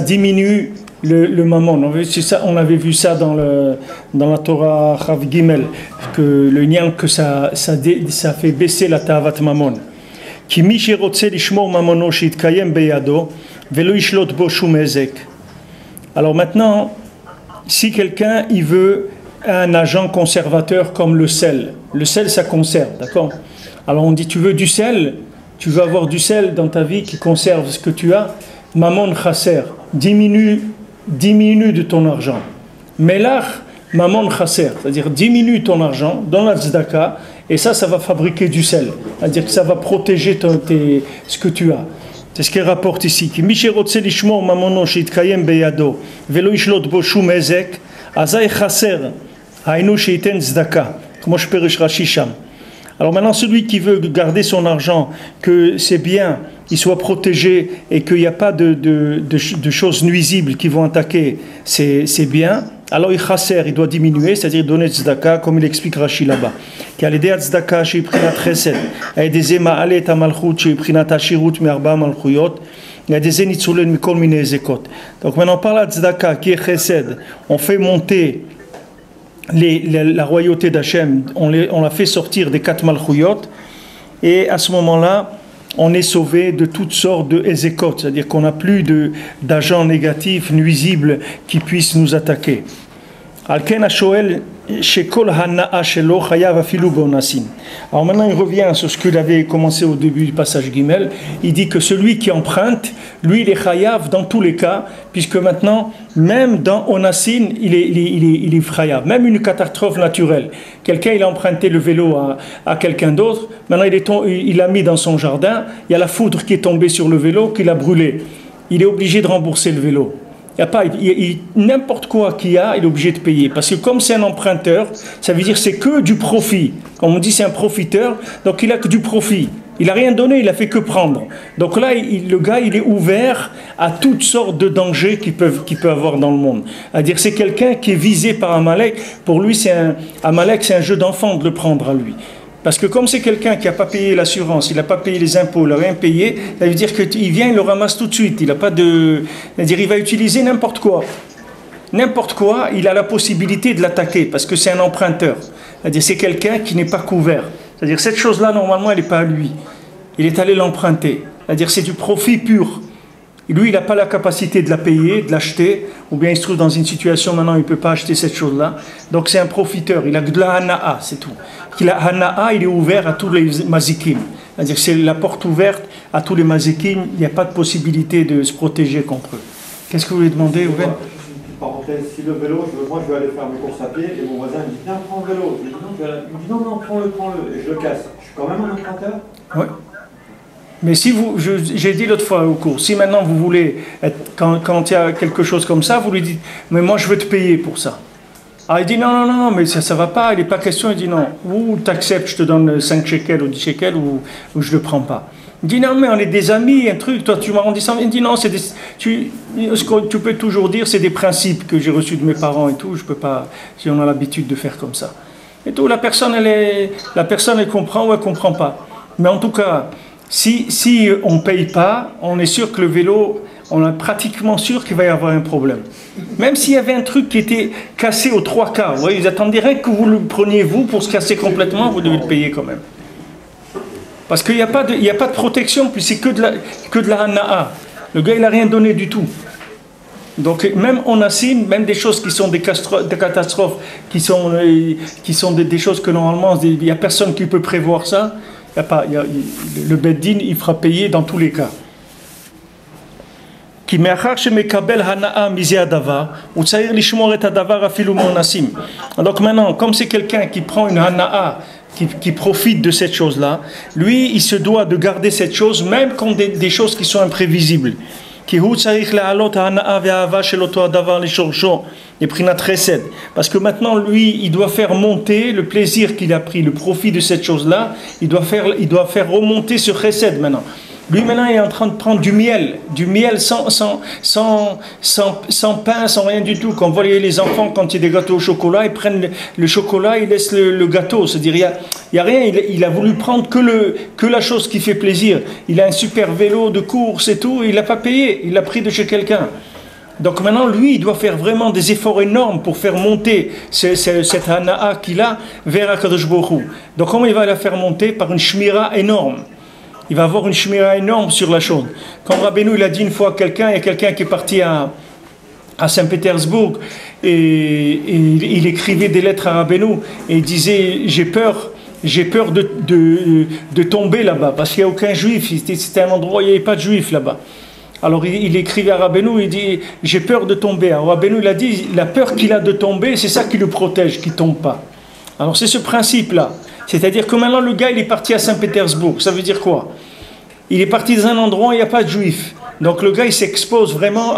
diminue le mammon. On avait vu ça dans la Torah Chav Gimel, que le nian, que ça fait baisser la tavat mammon. Ki mi sherotze lishmor mamono shitkayem beyado velo yishlot bo shum ezek. Alors maintenant, si quelqu'un il veut un agent conservateur comme le sel ça conserve, d'accord? Alors on dit tu veux du sel, tu veux avoir du sel dans ta vie qui conserve ce que tu as, mamon chaser, diminue de ton argent. Melach, mamon chaser, c'est-à-dire diminue ton argent dans la tzedaka, et ça va fabriquer du sel. C'est-à-dire que ça va protéger ce que tu as. C'est ce qu'il rapporte ici. Ki mi sherotze lishmor mamono shitkayem beyado velo yishlot bo shum ezek, azay chaser, hainu sheiten tzedaka. Comment je peux Rashi Sham. Alors maintenant, celui qui veut garder son argent, que c'est bien, il soit protégé et qu'il n'y a pas de choses nuisibles qui vont attaquer, c'est bien. Alors il chasser, il doit diminuer, c'est-à-dire donner tzedaka, comme il explique Rashi là-bas. Qui a l'idée tzedaka chez Prinat Chesed, a aidé Zema Alet Amalchut chez Prinat Ashirut Merba Malchuyot, Il y a des zénitzulen mikol mine ezekot. Donc maintenant, par la tzedaka qui est chesed, on fait monter la royauté d'Hachem, on la fait sortir des 4 malchouyot, et à ce moment-là, on est sauvé de toutes sortes de ezekot, c'est-à-dire qu'on n'a plus d'agents négatifs, nuisibles, qui puissent nous attaquer. Alors maintenant il revient sur ce qu'il avait commencé au début du passage Gimel. Il dit que celui qui emprunte, lui il est chayav dans tous les cas, puisque maintenant même dans Onassin il est chayav, même une catastrophe naturelle. Quelqu'un il a emprunté le vélo à quelqu'un d'autre, maintenant il l'a mis dans son jardin, il y a la foudre qui est tombée sur le vélo, qui l'a brûlé. Il est obligé de rembourser le vélo. Il n'y a pas n'importe quoi qu'il y a, il est obligé de payer. Parce que comme c'est un emprunteur, ça veut dire que c'est que du profit. Comme on dit, c'est un profiteur, donc il a que du profit. Il n'a rien donné, il a fait que prendre. Donc là, le gars, il est ouvert à toutes sortes de dangers qu'il peut avoir dans le monde. C'est-à-dire c'est quelqu'un qui est visé par Amalek. Pour lui, Amalek, c'est un jeu d'enfant de le prendre à lui. Parce que comme c'est quelqu'un qui n'a pas payé l'assurance, il n'a pas payé les impôts, il n'a rien payé, ça veut dire qu'il vient, il le ramasse tout de suite. Il n'a pas de... C'est-à-dire il va utiliser n'importe quoi. N'importe quoi, il a la possibilité de l'attaquer parce que c'est un emprunteur. C'est-à-dire c'est quelqu'un qui n'est pas couvert. C'est-à-dire cette chose-là, normalement, elle n'est pas à lui. Il est allé l'emprunter. C'est-à-dire c'est du profit pur. Et lui, il n'a pas la capacité de la payer, de l'acheter, ou bien il se trouve dans une situation maintenant, il ne peut pas acheter cette chose-là. Donc c'est un profiteur, il a que de la hana'a, c'est tout. La hana'a, il est ouvert à tous les mazikim. C'est-à-dire que c'est la porte ouverte à tous les mazikim, il n'y a pas de possibilité de se protéger contre eux. Qu'est-ce que vous voulez demander, Ouven? Parenthèse, si le vélo, moi je vais aller faire mes courses à pied, et mon voisin me dit, viens, prends le vélo. Je dis, non, il me dit, non, prends-le, et je le casse. Je suis quand même un emprunteur? Oui. Mais si j'ai dit l'autre fois au cours, si maintenant vous voulez, quand il y a quelque chose comme ça, vous lui dites, mais moi je veux te payer pour ça. Ah, il dit non, mais ça va pas, il n'est pas question, il dit non, ou tu acceptes, je te donne 5 shekels ou 10 shekels, ou je ne le prends pas. Il dit non, mais on est des amis, un truc, toi tu m'as rendu ça. Il dit non, ce que tu peux toujours dire, c'est des principes que j'ai reçus de mes parents et tout, je peux pas, si on a l'habitude de faire comme ça. Et tout, la personne elle comprend ou elle ne comprend pas. Mais en tout cas, si on ne paye pas, on est sûr que le vélo, on est pratiquement sûr qu'il va y avoir un problème. Même s'il y avait un truc qui était cassé aux 3 quarts, vous voyez, ils attendaient rien que vous le preniez vous pour se casser complètement, vous devez le payer quand même. Parce qu'il n'y a pas de protection, puis c'est que de la hana'a. Le gars, il n'a rien donné du tout. Donc même on assigne, même des choses qui sont des catastrophes, qui sont des choses que normalement, il n'y a personne qui peut prévoir ça. Le Beddin, il fera payer dans tous les cas. Donc maintenant, comme c'est quelqu'un qui prend une hana'a, qui profite de cette chose-là, lui, il se doit de garder cette chose, même quand des choses qui sont imprévisibles. Parce que maintenant, lui, il doit faire monter le plaisir qu'il a pris, le profit de cette chose-là, il doit faire remonter ce chesed maintenant. Lui, maintenant, il est en train de prendre du miel sans pain, sans rien du tout. Quand vous voyez les enfants, quand il y a des gâteaux au chocolat, ils prennent le chocolat, ils laissent le gâteau. C'est-à-dire, il n'y a rien. Il a voulu prendre que la chose qui fait plaisir. Il a un super vélo de course et tout, il n'a pas payé. Il l'a pris de chez quelqu'un. Donc maintenant, lui, il doit faire vraiment des efforts énormes pour faire monter cette hana'a qu'il a vers Akadosh Baruch Hu. Donc comment il va la faire monter? Par une shmira énorme. Il va avoir une shmira énorme sur la chose. Quand Rabbeinu il a dit une fois à quelqu'un, il y a quelqu'un qui est parti à Saint-Pétersbourg et il écrivait des lettres à Rabbeinu et il disait j'ai peur de tomber là-bas parce qu'il n'y a aucun juif. C'était un endroit où il n'y avait pas de juifs là-bas. Alors il écrivait à Rabbeinu, il dit j'ai peur de tomber. Alors Rabbeinu il a dit la peur qu'il a de tomber, c'est ça qui le protège, qu'il ne tombe pas. Alors c'est ce principe-là. C'est-à-dire que maintenant le gars il est parti à Saint-Pétersbourg. Ça veut dire quoi? Il est parti dans un endroit où il n'y a pas de juifs. Donc le gars il s'expose vraiment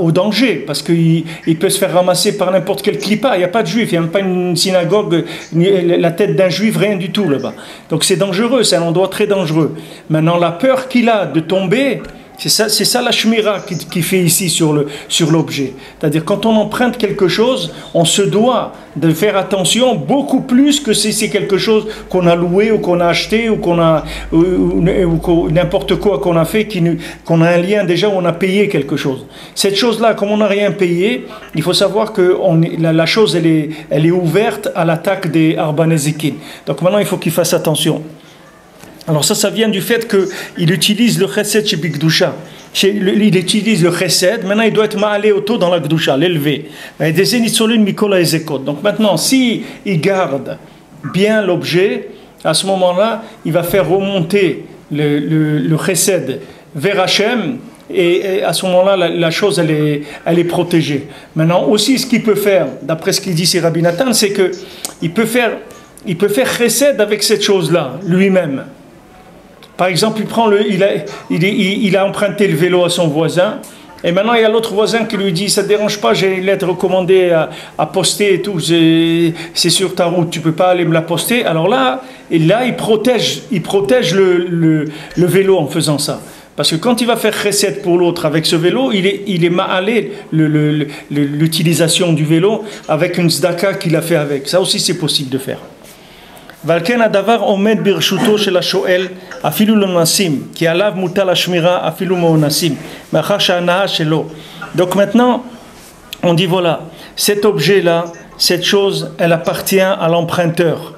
au danger parce qu'il peut se faire ramasser par n'importe quel clipa. Il n'y a pas de juifs, il n'y a même pas une synagogue, la tête d'un juif, rien du tout là-bas. Donc c'est dangereux, c'est un endroit très dangereux. Maintenant la peur qu'il a de tomber, C'est ça la shmira qui fait ici sur l'objet. C'est-à-dire quand on emprunte quelque chose, on se doit de faire attention beaucoup plus que si c'est quelque chose qu'on a loué ou qu'on a acheté ou ou n'importe quoi qu'on a fait, qu'on a un lien déjà où on a payé quelque chose. Cette chose-là, comme on n'a rien payé, il faut savoir que la chose elle est ouverte à l'attaque des arbanézikin. Donc maintenant il faut qu'il fasse attention. Alors ça vient du fait qu'il utilise le chesed chez Bigdusha. Il utilise le chesed, maintenant il doit être ma'alé auto dans la Gdusha, l'élevé. Donc maintenant, si il garde bien l'objet, à ce moment-là, il va faire remonter le chesed vers Hachem, et à ce moment-là, la chose, elle est protégée. Maintenant, aussi, ce qu'il peut faire, d'après ce qu'il dit c'est Rabbi Nathan, c'est qu'il peut faire chesed avec cette chose-là, lui-même. Par exemple, il a emprunté le vélo à son voisin, et maintenant il y a l'autre voisin qui lui dit « ça ne te dérange pas, j'ai une lettre recommandée à poster et tout, c'est sur ta route, tu ne peux pas aller me la poster ». Alors là, il protège le vélo en faisant ça. Parce que quand il va faire chesed pour l'autre avec ce vélo, il est ma'alé l'utilisation du vélo avec une tzedaka qu'il a fait avec. Ça aussi c'est possible de faire. ולכן הדבר עומד ברשותו של השואל אפילו לנוסעים כי עליו מוטל השמירה אפילו מאונסים מאחר שההנאה שלו. Donc maintenant on dit voilà, cet objet là, cette chose, elle appartient à l'emprunteur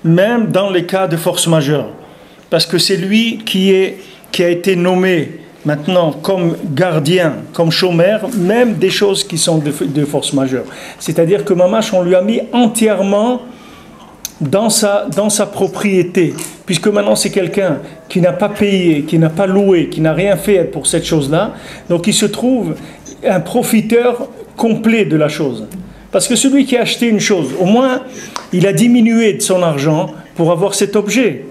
même dans les cas de force majeure, parce que c'est lui qui a été nommé maintenant comme gardien, comme chômeur, même des choses qui sont de force majeure. C'est-à-dire que Mamash, on lui a mis entièrement dans sa propriété, puisque maintenant c'est quelqu'un qui n'a pas payé, qui n'a pas loué, qui n'a rien fait pour cette chose-là, donc il se trouve un profiteur complet de la chose. Parce que celui qui a acheté une chose, au moins il a diminué de son argent pour avoir cet objet.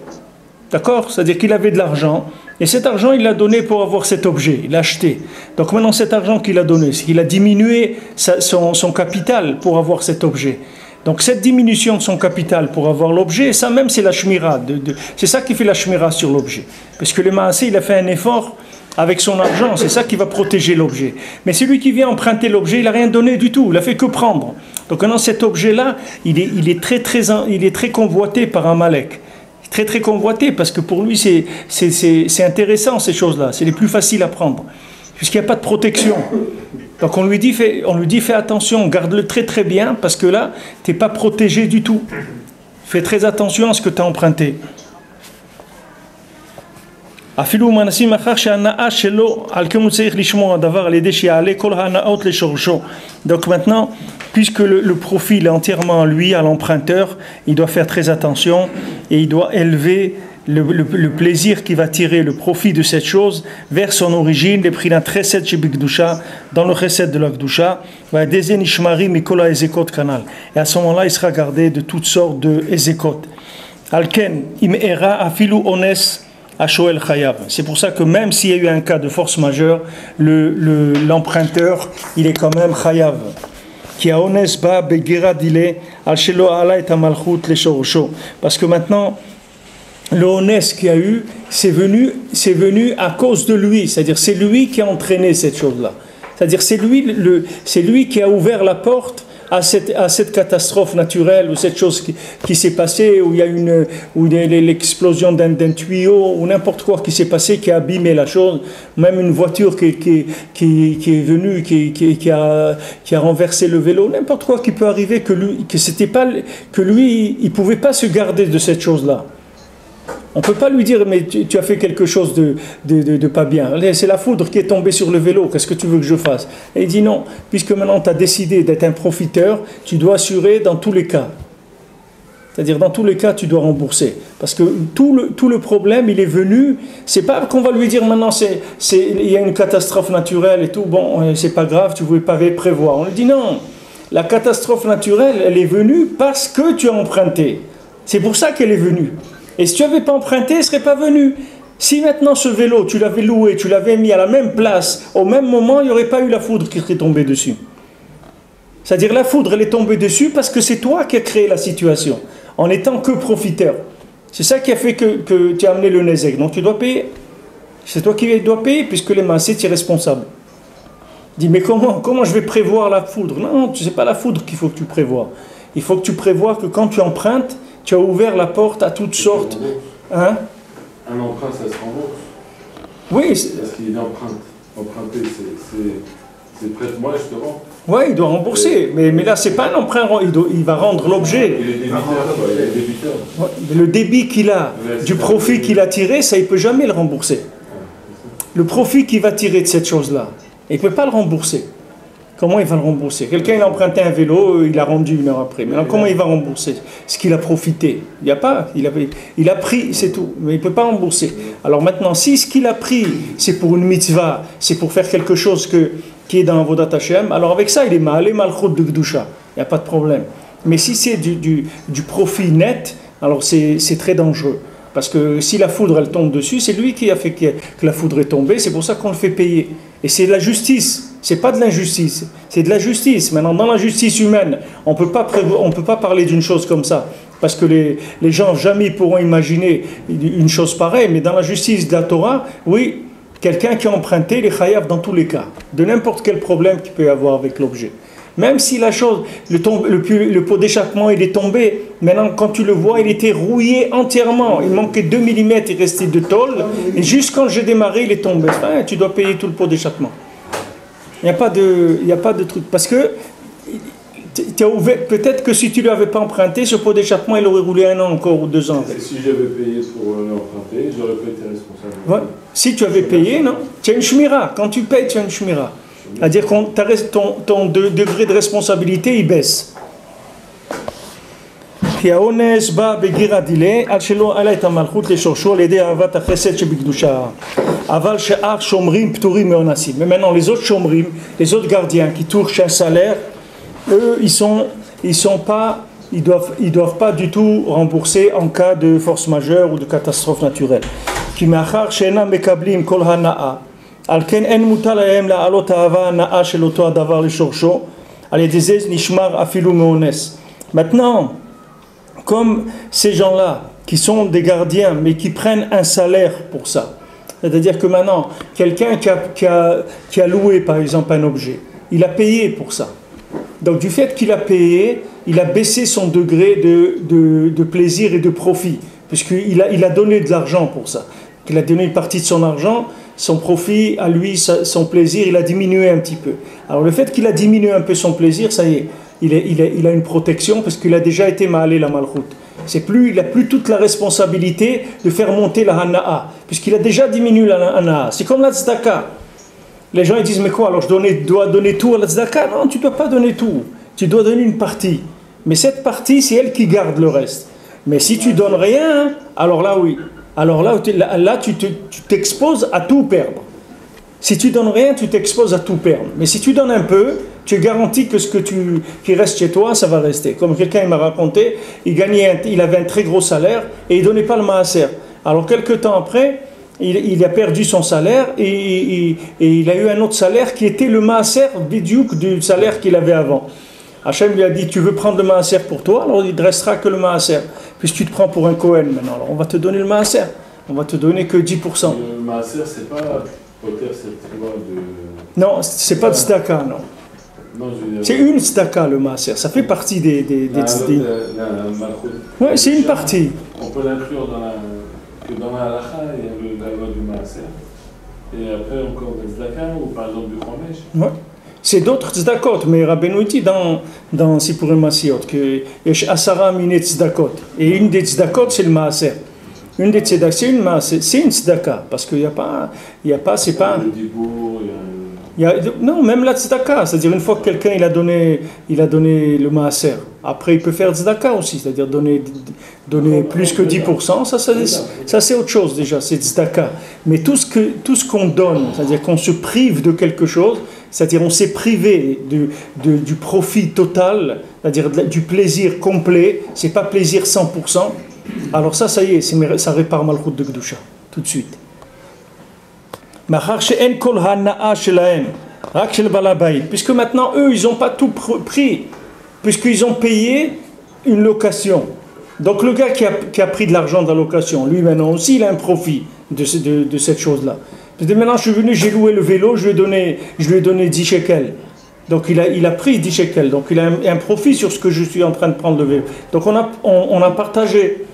D'accord? C'est-à-dire qu'il avait de l'argent, et cet argent il l'a donné pour avoir cet objet, il l'a acheté. Donc maintenant cet argent qu'il a donné, c'est qu'il a diminué son capital pour avoir cet objet. Donc cette diminution de son capital pour avoir l'objet, ça même c'est la shmira, c'est ça qui fait la shmira sur l'objet. Parce que le maasé, il a fait un effort avec son argent, c'est ça qui va protéger l'objet. Mais celui qui vient emprunter l'objet, il n'a rien donné du tout, il n'a fait que prendre. Donc maintenant cet objet-là, il est très convoité par un malek. Très convoité, parce que pour lui c'est intéressant ces choses-là, c'est les plus faciles à prendre, puisqu'il n'y a pas de protection. Donc on lui dit fais attention, garde-le très bien, parce que là, tu n'es pas protégé du tout. Fais très attention à ce que tu as emprunté. Donc maintenant, puisque le profil est entièrement lui, à l'emprunteur, il doit faire très attention et il doit élever le plaisir qui va tirer le profit de cette chose vers son origine, les prix d'un chesed chez Bigdusha, dans le chesed de la Gdusha, et à ce moment-là, il sera gardé de toutes sortes de ezekot. Alken, im era afilu ones ashoel chayav. C'est pour ça que même s'il y a eu un cas de force majeure, l'emprunteur, il est quand même chayav. Qui a ones ba begira dile al shelo ala et amalchut le shorosho. Parce que maintenant, le honnête qu'il y a eu, c'est venu à cause de lui, c'est-à-dire c'est lui qui a entraîné cette chose-là. C'est-à-dire c'est lui qui a ouvert la porte à cette catastrophe naturelle, ou cette chose qui s'est passée, où il y a l'explosion d'un tuyau, ou n'importe quoi qui s'est passé, qui a abîmé la chose, même une voiture qui est venue, qui a renversé le vélo, n'importe quoi qui peut arriver, que lui, il ne pouvait pas se garder de cette chose-là. On ne peut pas lui dire, mais tu as fait quelque chose de pas bien. C'est la foudre qui est tombée sur le vélo, qu'est-ce que tu veux que je fasse? Et il dit non, puisque maintenant tu as décidé d'être un profiteur, tu dois assurer dans tous les cas. C'est-à-dire dans tous les cas, tu dois rembourser. Parce que tout le problème, il est venu, c'est pas qu'on va lui dire maintenant, il y a une catastrophe naturelle et tout, bon, c'est pas grave, tu ne pouvais pas prévoir. On lui dit non, la catastrophe naturelle, elle est venue parce que tu as emprunté. C'est pour ça qu'elle est venue. Et si tu n'avais pas emprunté, il ne serait pas venu. Si maintenant ce vélo, tu l'avais loué, tu l'avais mis à la même place, au même moment, il n'y aurait pas eu la foudre qui serait tombée dessus. C'est-à-dire la foudre, elle est tombée dessus parce que c'est toi qui as créé la situation, en étant que profiteur. C'est ça qui a fait que tu as amené le nezek, donc tu dois payer. C'est toi qui dois payer puisque les maasés, tu es responsable. Il dit, mais comment je vais prévoir la foudre? Non, tu sais pas la foudre qu'il faut que tu prévois. Il faut que tu prévois que quand tu empruntes, tu as ouvert la porte à toutes sortes. Hein? Un emprunt, ça se rembourse. Oui. Parce qu'il est emprunté. Emprunter, c'est prête-moi, je te rends. Oui, il doit rembourser. Mais là, c'est pas un emprunt, il va rendre l'objet. Il est débiteur, quoi. Il est débiteur. Ouais, le débit qu'il a, du profit qu'il a tiré, ça, il ne peut jamais le rembourser. Le profit qu'il va tirer de cette chose-là, il ne peut pas le rembourser. Comment il va le rembourser? Quelqu'un il a emprunté un vélo, il a rendu 1 heure après. Maintenant, comment il va rembourser ce qu'il a profité? Il n'y a pas. Il a pris, c'est tout. Mais il ne peut pas rembourser. Alors maintenant, si ce qu'il a pris, c'est pour une mitzvah, c'est pour faire quelque chose qui est dans Avodat Hashem, alors avec ça, il est malchut de Gdusha. Il n'y a pas de problème. Mais si c'est du profit net, alors c'est très dangereux. Parce que si la foudre, elle tombe dessus, c'est lui qui a fait que la foudre est tombée, c'est pour ça qu'on le fait payer. Et c'est de la justice, c'est pas de l'injustice, c'est de la justice. Maintenant, dans la justice humaine, on peut pas parler d'une chose comme ça, parce que les gens jamais pourront imaginer une chose pareille, mais dans la justice de la Torah, oui, quelqu'un qui a emprunté, il est chayav dans tous les cas, de n'importe quel problème qu'il peut y avoir avec l'objet. Même si la chose, le pot d'échappement, il est tombé, maintenant quand tu le vois, il était rouillé entièrement. Il manquait 2 mm, il restait de tôle. Et juste quand j'ai démarré, il est tombé. Enfin, tu dois payer tout le pot d'échappement. Il n'y a pas de truc. Parce que peut-être que si tu ne l'avais pas emprunté, ce pot d'échappement, il aurait roulé 1 an encore ou 2 ans. Si j'avais payé pour l'emprunter, j'aurais pas été responsable. Ouais. Si tu avais payé, non, tu as une shmira. Quand tu payes, tu as une shmira. C'est-à-dire que ton degré de responsabilité, il baisse. Mais maintenant, les autres shomrim, les autres gardiens qui touchent un salaire, eux, ils doivent pas du tout rembourser en cas de force majeure ou de catastrophe naturelle. Maintenant, comme ces gens-là qui sont des gardiens mais qui prennent un salaire pour ça, c'est-à-dire que maintenant quelqu'un qui a loué par exemple un objet, il a payé pour ça, donc du fait qu'il a payé, il a baissé son degré de plaisir et de profit, puisqu'il a donné de l'argent pour ça, qu'il a donné une partie de son argent. Son profit, à lui, son plaisir, il a diminué un petit peu. Alors le fait qu'il a diminué un peu son plaisir, ça y est, il a une protection parce qu'il a déjà été ma'alé la malchut. Il n'a plus toute la responsabilité de faire monter la hana'a, puisqu'il a déjà diminué la hana'a. C'est comme la tzedaka. Les gens ils disent, mais quoi, alors je dois donner tout à la tzedaka? Non, tu ne dois pas donner tout. Tu dois donner une partie. Mais cette partie, c'est elle qui garde le reste. Mais si tu donnes rien, alors là, oui. Alors là tu t'exposes à tout perdre. Si tu donnes rien, tu t'exposes à tout perdre. Mais si tu donnes un peu, tu es garanti que qui reste chez toi, ça va rester. Comme quelqu'un m'a raconté, il avait un très gros salaire et il ne donnait pas le maaser. Alors quelques temps après, il a perdu son salaire et il a eu un autre salaire qui était le maaser bidiouk du salaire qu'il avait avant. Hachem lui a dit, tu veux prendre le maaser pour toi, alors il ne restera que le maaser. Puisque tu te prends pour un Kohen maintenant, alors on va te donner le maaser. On va te donner que 10%. Le maaser, c'est pas cette loi de... Non, c'est pas de tzedaka, non. C'est une tzedaka, le maaser. Ça fait partie des Oui, c'est une partie. On peut l'inclure dans la halakha, il y a la loi du maaser. Et après encore des tzedaka, ou par exemple du chomesh. Ouais. C'est d'autres tzedakot, mais Rabbeinu dit dans Sipurim Masiot que yesh asara mine tzedakot. Et une des tzedakot, c'est le maaser. Une des tzedakot, c'est une tzedaka, parce qu'il n'y a pas, c'est pas... Le dibour, non, même la tzedaka, c'est-à-dire une fois que quelqu'un il a donné le maaser, après il peut faire tzedaka aussi, c'est-à-dire donner plus que 10%, ça c'est autre chose déjà, c'est tzedaka. Mais tout ce qu'on donne, c'est-à-dire qu'on se prive de quelque chose, c'est-à-dire on s'est privé du profit total, c'est-à-dire du plaisir complet, c'est pas plaisir 100%, alors ça y est, ça répare malchut de Gdusha, tout de suite. Puisque maintenant eux ils n'ont pas tout pris, puisqu'ils ont payé une location. Donc le gars qui a pris de l'argent d'allocation, lui maintenant aussi il a un profit de cette chose-là. Maintenant je suis venu, j'ai loué le vélo, je lui ai donné 10 shekels. Donc il a pris 10 shekels, donc il a un profit sur ce que je suis en train de prendre le vélo. Donc on a partagé.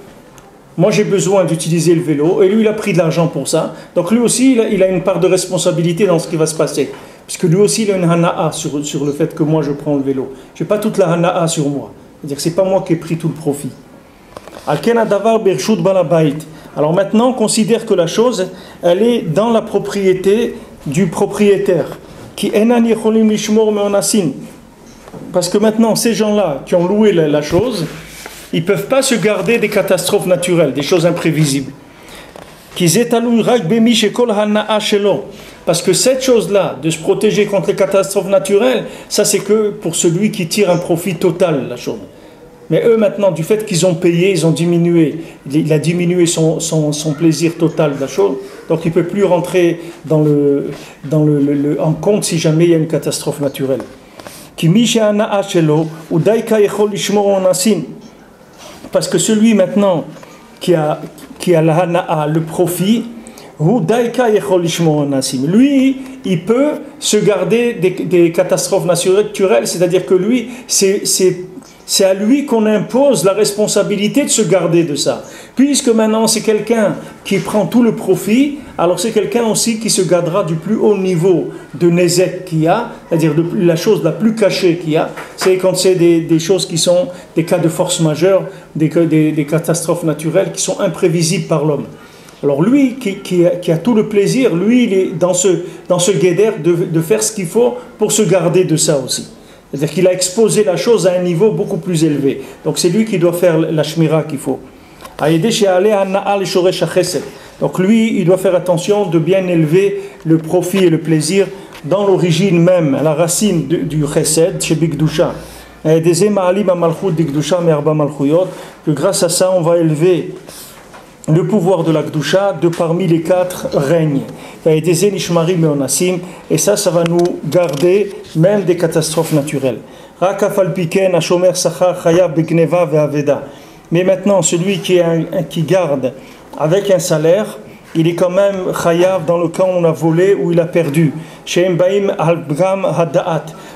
Moi j'ai besoin d'utiliser le vélo et lui il a pris de l'argent pour ça. Donc lui aussi il a une part de responsabilité dans ce qui va se passer. Puisque lui aussi il a une hana'a sur le fait que moi je prends le vélo. Je n'ai pas toute la hana'a sur moi. C'est-à-dire que ce n'est pas moi qui ai pris tout le profit. Alors maintenant on considère que la chose elle est dans la propriété du propriétaire. Parce que maintenant ces gens-là qui ont loué la chose, ils ne peuvent pas se garder des catastrophes naturelles, des choses imprévisibles. Parce que cette chose-là, de se protéger contre les catastrophes naturelles, ça c'est que pour celui qui tire un profit total, la chose. Mais eux maintenant, du fait qu'ils ont payé, ils ont diminué, il a diminué son plaisir total de la chose, donc il ne peut plus rentrer en compte si jamais il y a une catastrophe naturelle. Parce que celui maintenant qui a la hana'a, le profit, lui, il peut se garder des catastrophes naturelles, c'est-à-dire que lui, c'est à lui qu'on impose la responsabilité de se garder de ça. Puisque maintenant c'est quelqu'un qui prend tout le profit, alors c'est quelqu'un aussi qui se gardera du plus haut niveau de nezek qu'il y a, c'est-à-dire de la chose la plus cachée qu'il y a. C'est quand c'est des choses qui sont des cas de force majeure, des catastrophes naturelles qui sont imprévisibles par l'homme. Alors lui qui a tout le plaisir, lui il est dans ce guédère de faire ce qu'il faut pour se garder de ça aussi. C'est-à-dire qu'il a exposé la chose à un niveau beaucoup plus élevé. Donc c'est lui qui doit faire la shmira qu'il faut. Donc lui, il doit faire attention de bien élever le profit et le plaisir dans l'origine même, à la racine du chesed, chez Bigdusha. Que grâce à ça, on va élever le pouvoir de la Gdusha de parmi les 4 règnes. Et ça va nous garder même des catastrophes naturelles. Mais maintenant, celui qui garde avec un salaire, il est quand même chayav dans le cas où on a volé, où il a perdu.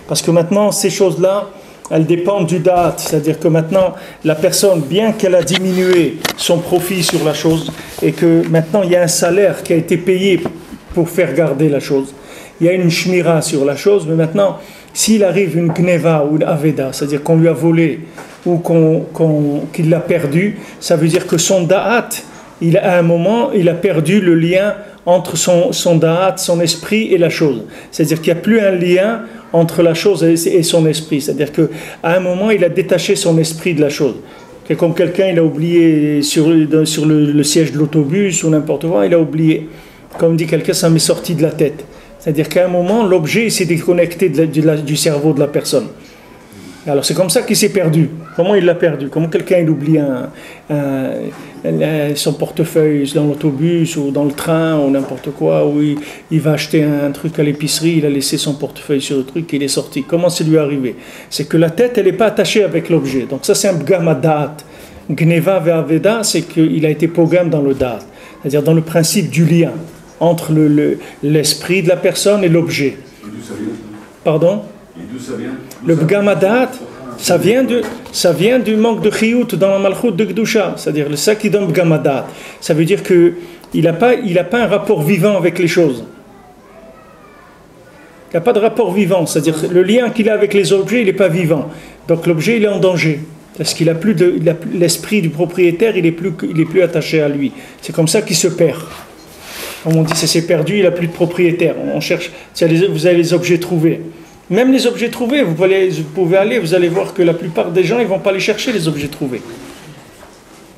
Parce que maintenant, ces choses-là, elles dépendent du da'at, c'est-à-dire que maintenant, la personne, bien qu'elle a diminué son profit sur la chose, et que maintenant il y a un salaire qui a été payé pour faire garder la chose, il y a une shmira sur la chose, mais maintenant, s'il arrive une gneva ou une aveda, c'est-à-dire qu'on lui a volé ou qu'il l'a perdu, ça veut dire que son da'at, à un moment, il a perdu le lien entre son da'at, son esprit et la chose. C'est-à-dire qu'il n'y a plus un lien entre la chose et son esprit. C'est-à-dire qu'à un moment, il a détaché son esprit de la chose. Comme quelqu'un, il a oublié sur le siège de l'autobus ou n'importe quoi, il a oublié. Comme dit quelqu'un, ça m'est sorti de la tête. C'est-à-dire qu'à un moment, l'objet s'est déconnecté du cerveau de la personne. Alors c'est comme ça qu'il s'est perdu. Comment il l'a perdu? Comment quelqu'un il oublie son portefeuille dans l'autobus ou dans le train ou n'importe quoi, ou il va acheter un truc à l'épicerie, il a laissé son portefeuille sur le truc, il est sorti. Comment c'est lui arrivé? C'est que la tête elle n'est pas attachée avec l'objet. Donc ça c'est un bgam da'at. Gneva ve'aveda, c'est qu'il a été pogam dans le da'at, c'est-à-dire dans le principe du lien entre l'esprit de la personne et l'objet. Et d'où ça vient? Pardon? Et d'où ça vient? Le bgamadat, ça vient du manque de chiyut dans la malchut de Gdusha, c'est-à-dire le ça qui donne bgamadat. Ça veut dire qu'il n'a pas un rapport vivant avec les choses. Il n'a pas de rapport vivant, c'est-à-dire le lien qu'il a avec les objets, il n'est pas vivant. Donc l'objet, il est en danger. Parce qu'il n'a plus l'esprit du propriétaire, il est plus attaché à lui. C'est comme ça qu'il se perd. Comme on dit, ça s'est perdu, il n'a plus de propriétaire. On cherche, vous avez les objets trouvés. Même les objets trouvés, vous pouvez aller, vous allez voir que la plupart des gens, ils ne vont pas les chercher, les objets trouvés.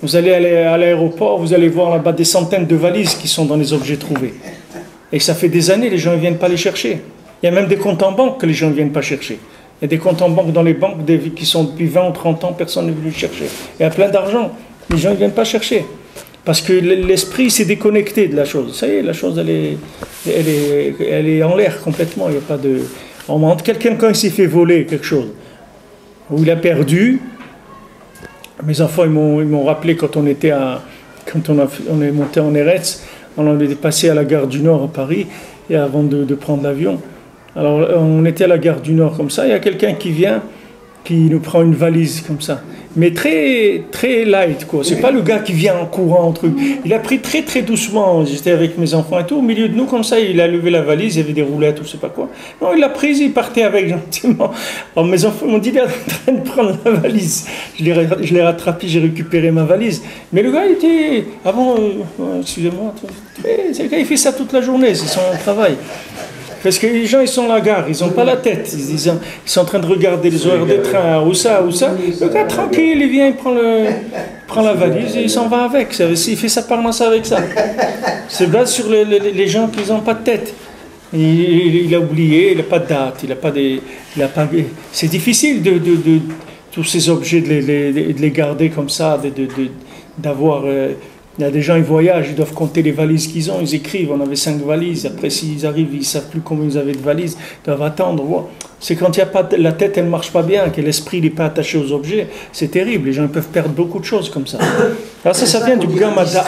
Vous allez aller à l'aéroport, vous allez voir là-bas des centaines de valises qui sont dans les objets trouvés. Et ça fait des années, les gens ne viennent pas les chercher. Il y a même des comptes en banque que les gens ne viennent pas chercher. Il y a des comptes en banque dans les banques qui sont depuis 20 ou 30 ans, personne n'est venu chercher. Il y a plein d'argent, les gens ne viennent pas chercher. Parce que l'esprit s'est déconnecté de la chose. Ça y est, la chose, elle est en l'air complètement. Il n'y a pas de... Quelqu'un, quand il s'est fait voler quelque chose, ou il a perdu, Mes enfants, ils m'ont rappelé quand on était on est monté en Eretz, on est passé à la gare du Nord à Paris, et avant de prendre l'avion. Alors, on était à la gare du Nord comme ça, il y a quelqu'un qui vient, qui nous prend une valise comme ça. Mais très, très light, quoi. C'est pas le gars qui vient en courant, truc. Il a pris très, très doucement. J'étais avec mes enfants et tout. Au milieu de nous, comme ça, il a levé la valise, il y avait des roulettes ou je sais pas quoi. Non, il l'a prise, il partait avec gentiment. Alors, mes enfants m'ont dit, il est en train de prendre la valise. Je l'ai rattrapé, j'ai récupéré ma valise. Mais le gars, il était, avant, excusez-moi, c'est le gars, il fait ça toute la journée, c'est son travail. Parce que les gens, ils sont à la gare, ils n'ont pas la tête. Ils sont en train de regarder les horaires des trains, ou ça, ou ça. Le gars, tranquille, il vient, il prend la valise et il s'en va avec. Il fait sa parnasse avec ça. C'est base sur les gens qui n'ont pas de tête. Il a oublié, il n'a pas de date, c'est difficile de tous ces objets, de les garder comme ça, d'avoir... Il y a des gens, ils voyagent, ils doivent compter les valises qu'ils ont, ils écrivent, on avait 5 valises, après s'ils arrivent, ils ne savent plus combien ils avaient de valises, ils doivent attendre. Voilà. C'est quand il y a pas, la tête, elle ne marche pas bien, que l'esprit n'est pas attaché aux objets, c'est terrible, les gens peuvent perdre beaucoup de choses comme ça. Alors ça vient du gamma da'at.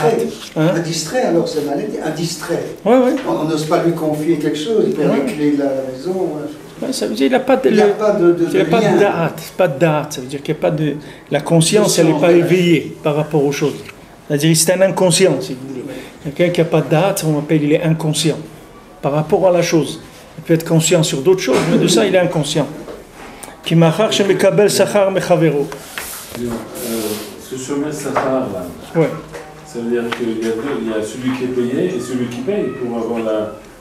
Un distrait, alors c'est maladie, un distrait. Ouais. On n'ose pas lui confier quelque chose, il perd les clés de la maison. Ouais, ça veut dire qu'il n'a pas de da'at, pas de da'at, ça veut dire qu'il n'y a pas de... La conscience, elle n'est pas éveillée par rapport aux choses. C'est-à-dire c'est un inconscient, si vous voulez. Quelqu'un qui n'a pas de date, on appelle, il est inconscient par rapport à la chose. Il peut être conscient sur d'autres choses, mais de ça, il est inconscient. Qui machar chez Mekabel Sachar Mechavero. Ce chemin Sachar, là, ouais. Ça veut dire qu'il y a celui qui est payé et celui qui paye pour avoir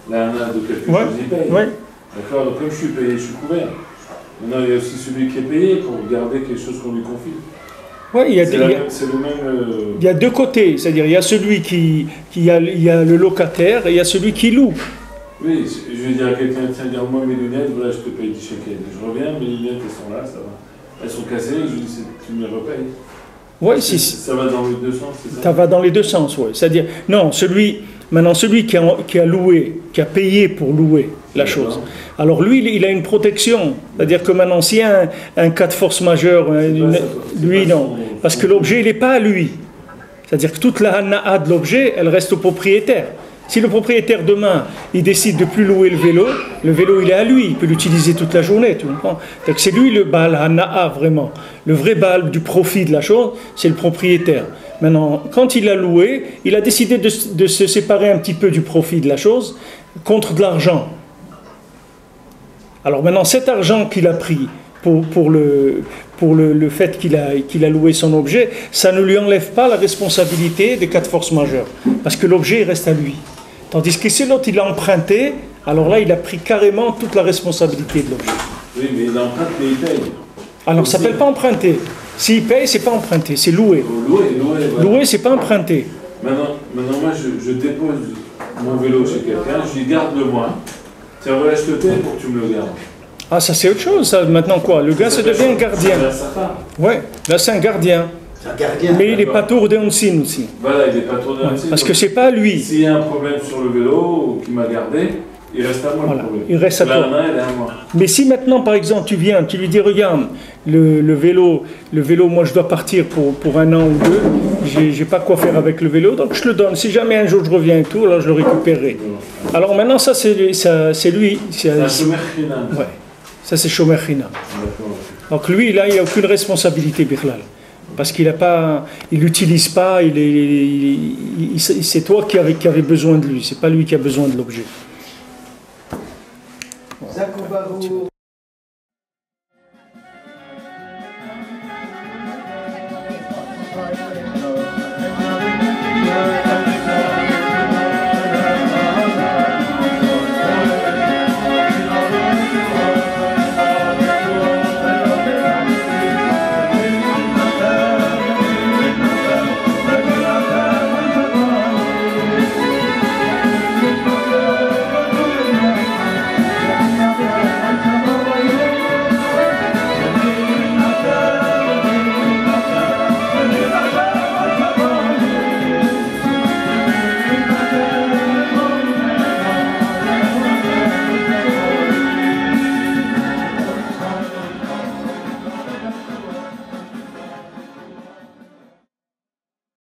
la hana de quelque chose, il paye. Ouais. D'accord, donc comme je suis payé, je suis couvert. Maintenant, il y a aussi celui qui est payé pour garder quelque chose qu'on lui confie. Ouais, il y a deux côtés, c'est-à-dire il y a celui il y a le locataire et il y a celui qui loue. Oui, je vais dire à quelqu'un, tiens, garde-moi mes lunettes, voilà, je te paye 10 shekels. Je reviens, mes lunettes, elles sont là, ça va. Elles sont cassées, je lui dis, tu me les repayes. Oui, ça va dans les deux sens, c'est ça? Ça va dans les deux sens, oui. C'est-à-dire, non, celui qui a loué, qui a payé pour louer la chose. Alors lui, il a une protection. C'est-à-dire que maintenant, s'il y a un cas de force majeure, lui, non. Parce que l'objet, il n'est pas à lui. C'est-à-dire que toute la hana'a de l'objet, elle reste au propriétaire. Si le propriétaire, demain, il décide de ne plus louer le vélo, il est à lui. Il peut l'utiliser toute la journée, tu comprends? Donc c'est lui le baal hana'a, vraiment. Le vrai baal du profit de la chose, c'est le propriétaire. Maintenant, quand il l'a loué, il a décidé de se séparer un petit peu du profit de la chose contre de l'argent. Alors maintenant, cet argent qu'il a pris pour le fait qu'il a loué son objet, ça ne lui enlève pas la responsabilité des cas de force majeure, parce que l'objet reste à lui. Tandis que si l'autre il a emprunté, alors là il a pris carrément toute la responsabilité de l'objet. Oui, mais il emprunte, mais il paye. Alors ça ne s'appelle pas emprunter. S'il paye, c'est pas emprunter, c'est louer. Louer, c'est pas emprunter. Maintenant moi je dépose mon vélo chez quelqu'un, je lui garde le moi. Tiens, voilà, je te paye pour que tu me le gardes. Ah, ça c'est autre chose, ça. Maintenant quoi? Le gars, ça devient un gardien. Ouais, là c'est un gardien. Mais il n'est pas tourné en signe aussi. Voilà, il n'est pas tourné en signe. Parce que c'est pas lui. S'il y a un problème sur le vélo qui m'a gardé, il reste à moi le problème. Il reste à toi. Elle est à moi. Mais si maintenant, par exemple, tu viens, tu lui dis, regarde, le vélo, moi je dois partir pour 1 an ou 2, j'ai pas quoi faire avec le vélo, donc je le donne. Si jamais un jour je reviens et tout, alors je le récupérerai. Alors maintenant, ça c'est lui. C'est un shomer chinam. Ouais. Ça, c'est Shomer Chinam. Donc lui, là, il n'a aucune responsabilité, Bichlal. Parce qu'il n'utilise pas, c'est toi qui avais besoin de lui, c'est pas lui qui a besoin de l'objet.